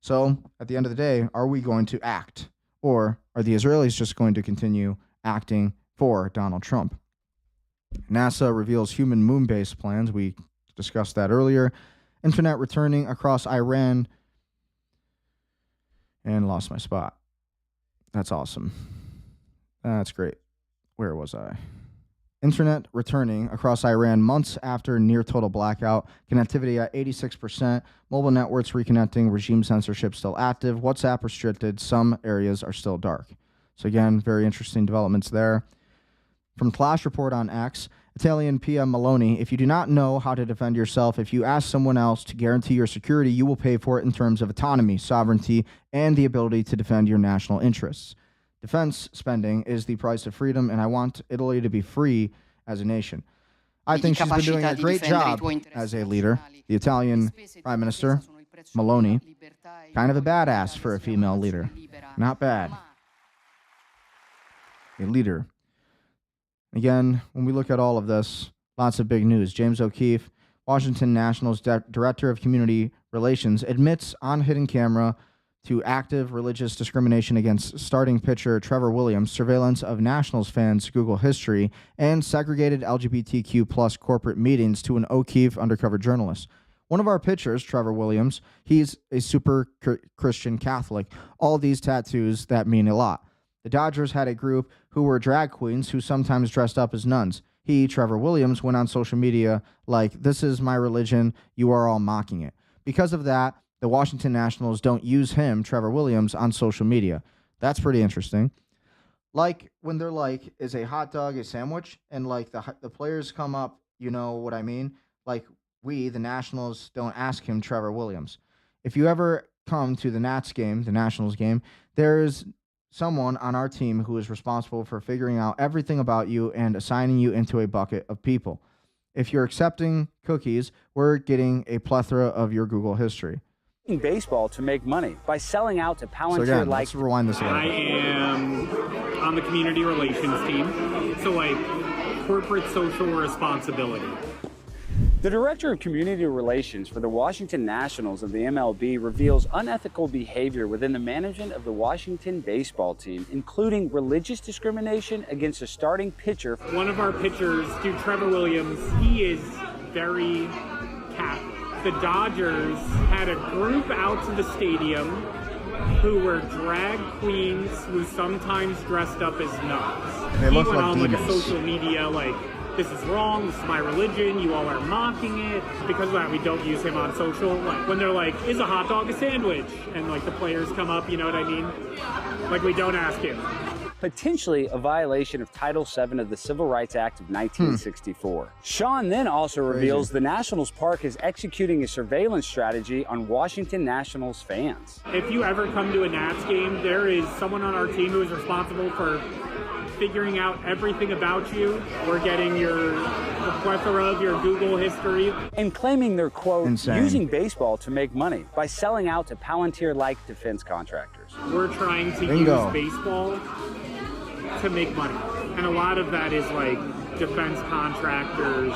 So, at the end of the day, are we going to act? Or are the Israelis just going to continue acting for Donald Trump? NASA reveals human moon base plans. We discussed that earlier. Internet returning across Iran. And lost my spot. That's awesome. That's great. Where was I? Internet returning across Iran months after near total blackout. Connectivity at 86%. Mobile networks reconnecting. Regime censorship still active. WhatsApp restricted. Some areas are still dark. So again, very interesting developments there. From Flash Report on X, Italian PM Meloni, if you do not know how to defend yourself, if you ask someone else to guarantee your security, you will pay for it in terms of autonomy, sovereignty, and the ability to defend your national interests. Defense spending is the price of freedom, and I want Italy to be free as a nation. I think she's been doing a great job as a leader. The Italian Prime Minister, Meloni, kind of a badass for a female leader. Not bad. A leader. Again, when we look at all of this, lots of big news. James O'Keefe, Washington Nationals Director of Community Relations, admits on hidden camera to active religious discrimination against starting pitcher Trevor Williams, surveillance of Nationals fans' Google history, and segregated LGBTQ plus corporate meetings to an O'Keefe undercover journalist. One of our pitchers, Trevor Williams, he's a super Christian Catholic. All these tattoos that mean a lot. The Dodgers had a group who were drag queens who sometimes dressed up as nuns. He, Trevor Williams, went on social media like, "This is my religion, you are all mocking it." Because of that, the Washington Nationals don't use him, Trevor Williams, on social media. That's pretty interesting. Like, when they're like, is a hot dog a sandwich? And like the players come up, you know what I mean? Like, we, the Nationals, don't ask him Trevor Williams. If you ever come to the Nats game, the Nationals game, there's someone on our team who is responsible for figuring out everything about you and assigning you into a bucket of people. If you're accepting cookies, we're getting a plethora of your Google history. Baseball to make money by selling out to Palantir. So again, let's rewind this a little bit. I am on the community relations team, so like corporate social responsibility. The director of community relations for the Washington Nationals of the MLB reveals unethical behavior within the management of the Washington baseball team, including religious discrimination against a starting pitcher. One of our pitchers, dude, Trevor Williams, he is very Catholic. The Dodgers had a group out to the stadium who were drag queens who sometimes dressed up as nuns. They look he went like on demons. like a social media like, "This is wrong, this is my religion, you all are mocking it." Because of that, we don't use him on social. Like, when they're like, "Is a hot dog a sandwich?" And like the players come up, you know what I mean? Like, we don't ask him. potentially a violation of Title VII of the Civil Rights Act of 1964. Sean then also reveals the Nationals Park is executing a surveillance strategy on Washington Nationals fans. If you ever come to a Nats game, there is someone on our team who is responsible for figuring out everything about you. We're getting the plethora of your Google history. And claiming they're, quote, Insane. using baseball to make money by selling out to Palantir-like defense contractors. We're trying to Bingo. use baseball to make money. And a lot of that is like defense contractors,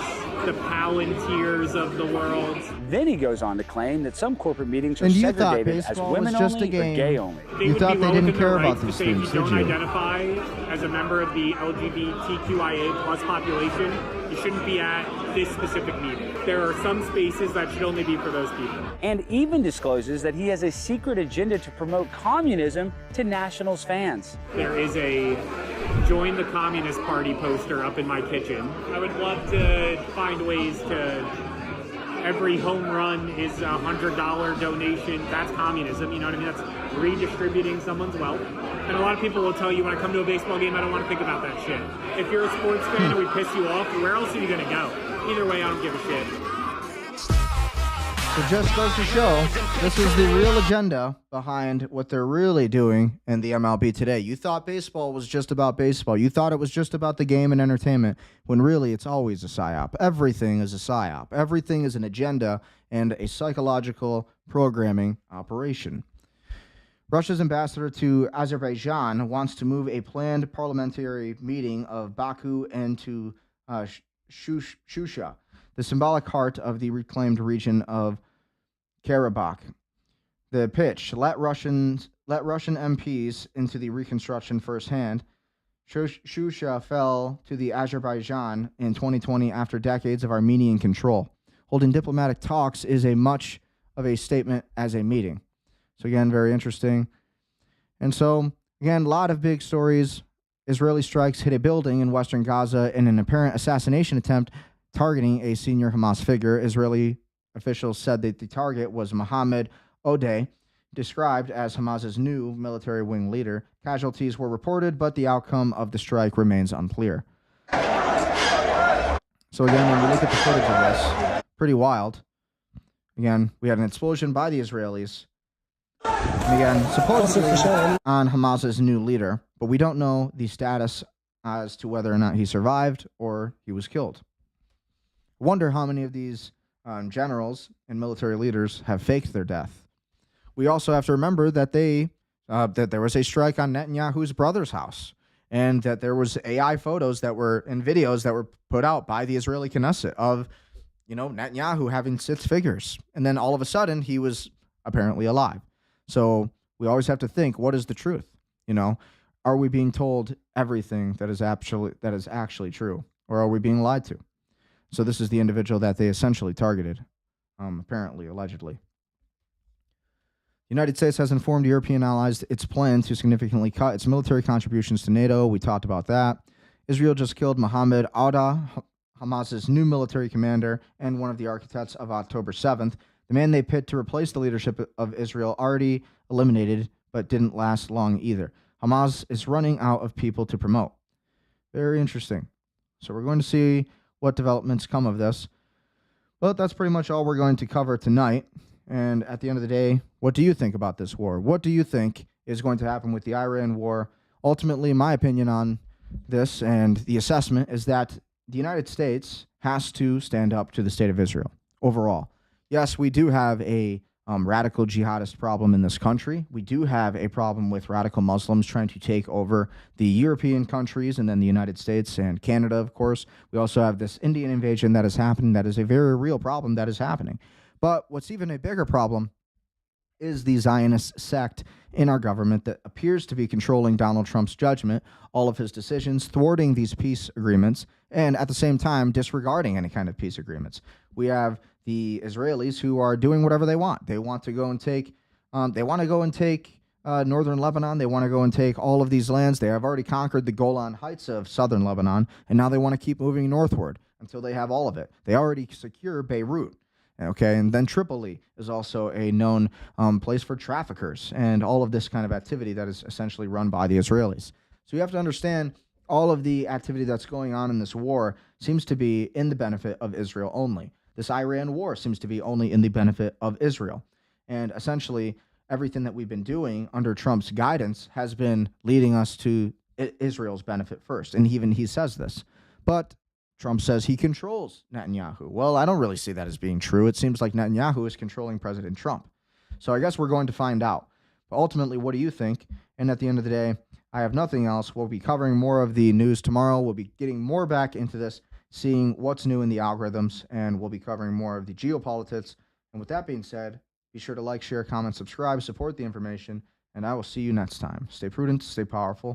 the Palantirs of the world. Then he goes on to claim that some corporate meetings are And you thought segregated as baseball women was just only a game. or gay only. You would thought be they well didn't within care their about rights to these say if things, you did don't you? identify as a member of the LGBTQIA plus population, you shouldn't be at this specific meeting. There are some spaces that should only be for those people. And even discloses that he has a secret agenda to promote communism to Nationals fans. There is a join the Communist Party poster up in my kitchen. I would love to find ways to, every home run is $100 donation. That's communism, you know what I mean? That's redistributing someone's wealth. And a lot of people will tell you when I come to a baseball game, I don't want to think about that shit. If you're a sports fan and we piss you off, where else are you going to go? Either way, I don't give a shit. It just goes to show this is the real agenda behind what they're really doing in the MLB today. You thought baseball was just about baseball. You thought it was just about the game and entertainment, when really it's always a psyop. Everything is a psyop. Everything is an agenda and a psychological programming operation. Russia's ambassador to Azerbaijan wants to move a planned parliamentary meeting of Baku into Shusha, the symbolic heart of the reclaimed region of Karabakh. The pitch: let Russian MPs into the reconstruction firsthand. Shusha fell to the Azerbaijan in 2020 after decades of Armenian control. Holding diplomatic talks is a much of a statement as a meeting. So again, very interesting. And so again, a lot of big stories. Israeli strikes hit a building in western Gaza in an apparent assassination attempt targeting a senior Hamas figure. Israeli officials said that the target was Mohammed Odeh, described as Hamas's new military wing leader. Casualties were reported, but the outcome of the strike remains unclear. So again, when we look at the footage of this, pretty wild. Again, we had an explosion by the Israelis. And again, supposedly on Hamas's new leader, but we don't know the status as to whether or not he survived or he was killed. I wonder how many of these generals and military leaders have faked their death. We also have to remember that that there was a strike on Netanyahu's brother's house, and that there was AI photos that were and videos that were put out by the Israeli Knesset of, Netanyahu having 6 figures, and then all of a sudden he was apparently alive. So we always have to think, what is the truth? Are we being told everything that is actually true, or are we being lied to? So this is the individual that they essentially targeted, apparently, allegedly. The United States has informed European allies its plan to significantly cut its military contributions to NATO. We talked about that. Israel just killed Mohammed Odeh, Hamas's new military commander and one of the architects of October 7th. The man they picked to replace the leadership of Israel already eliminated, but didn't last long either. Hamas is running out of people to promote. Very interesting. So we're going to see what developments come of this. But that's pretty much all we're going to cover tonight. And at the end of the day, what do you think about this war? What do you think is going to happen with the Iran war? Ultimately, my opinion on this and the assessment is that the United States has to stand up to the state of Israel overall. Yes, we do have a radical jihadist problem in this country. We do have a problem with radical Muslims trying to take over the European countries and then the United States and Canada, of course. We also have this Indian invasion that is happening. That is a very real problem that is happening. But what's even a bigger problem is the Zionist sect in our government that appears to be controlling Donald Trump's judgment, all of his decisions, thwarting these peace agreements, and at the same time disregarding any kind of peace agreements. We have the Israelis who are doing whatever they want. They want to go and take northern Lebanon. They want to go and take all of these lands. They have already conquered the Golan Heights of southern Lebanon, and now they want to keep moving northward until they have all of it. They already secure Beirut. Okay, and then Tripoli is also a known place for traffickers and all of this kind of activity that is essentially run by the Israelis. So you have to understand all of the activity that's going on in this war seems to be in the benefit of Israel only. This Iran war seems to be only in the benefit of Israel. And essentially, everything that we've been doing under Trump's guidance has been leading us to Israel's benefit first. And even he says this. But Trump says he controls Netanyahu. Well, I don't really see that as being true. It seems like Netanyahu is controlling President Trump. So I guess we're going to find out. But ultimately, what do you think? And at the end of the day, I have nothing else. We'll be covering more of the news tomorrow. We'll be getting more back into this, seeing what's new in the algorithms, and we'll be covering more of the geopolitics. And with that being said, be sure to like, share, comment, subscribe, support the information, and I will see you next time. Stay prudent, stay powerful.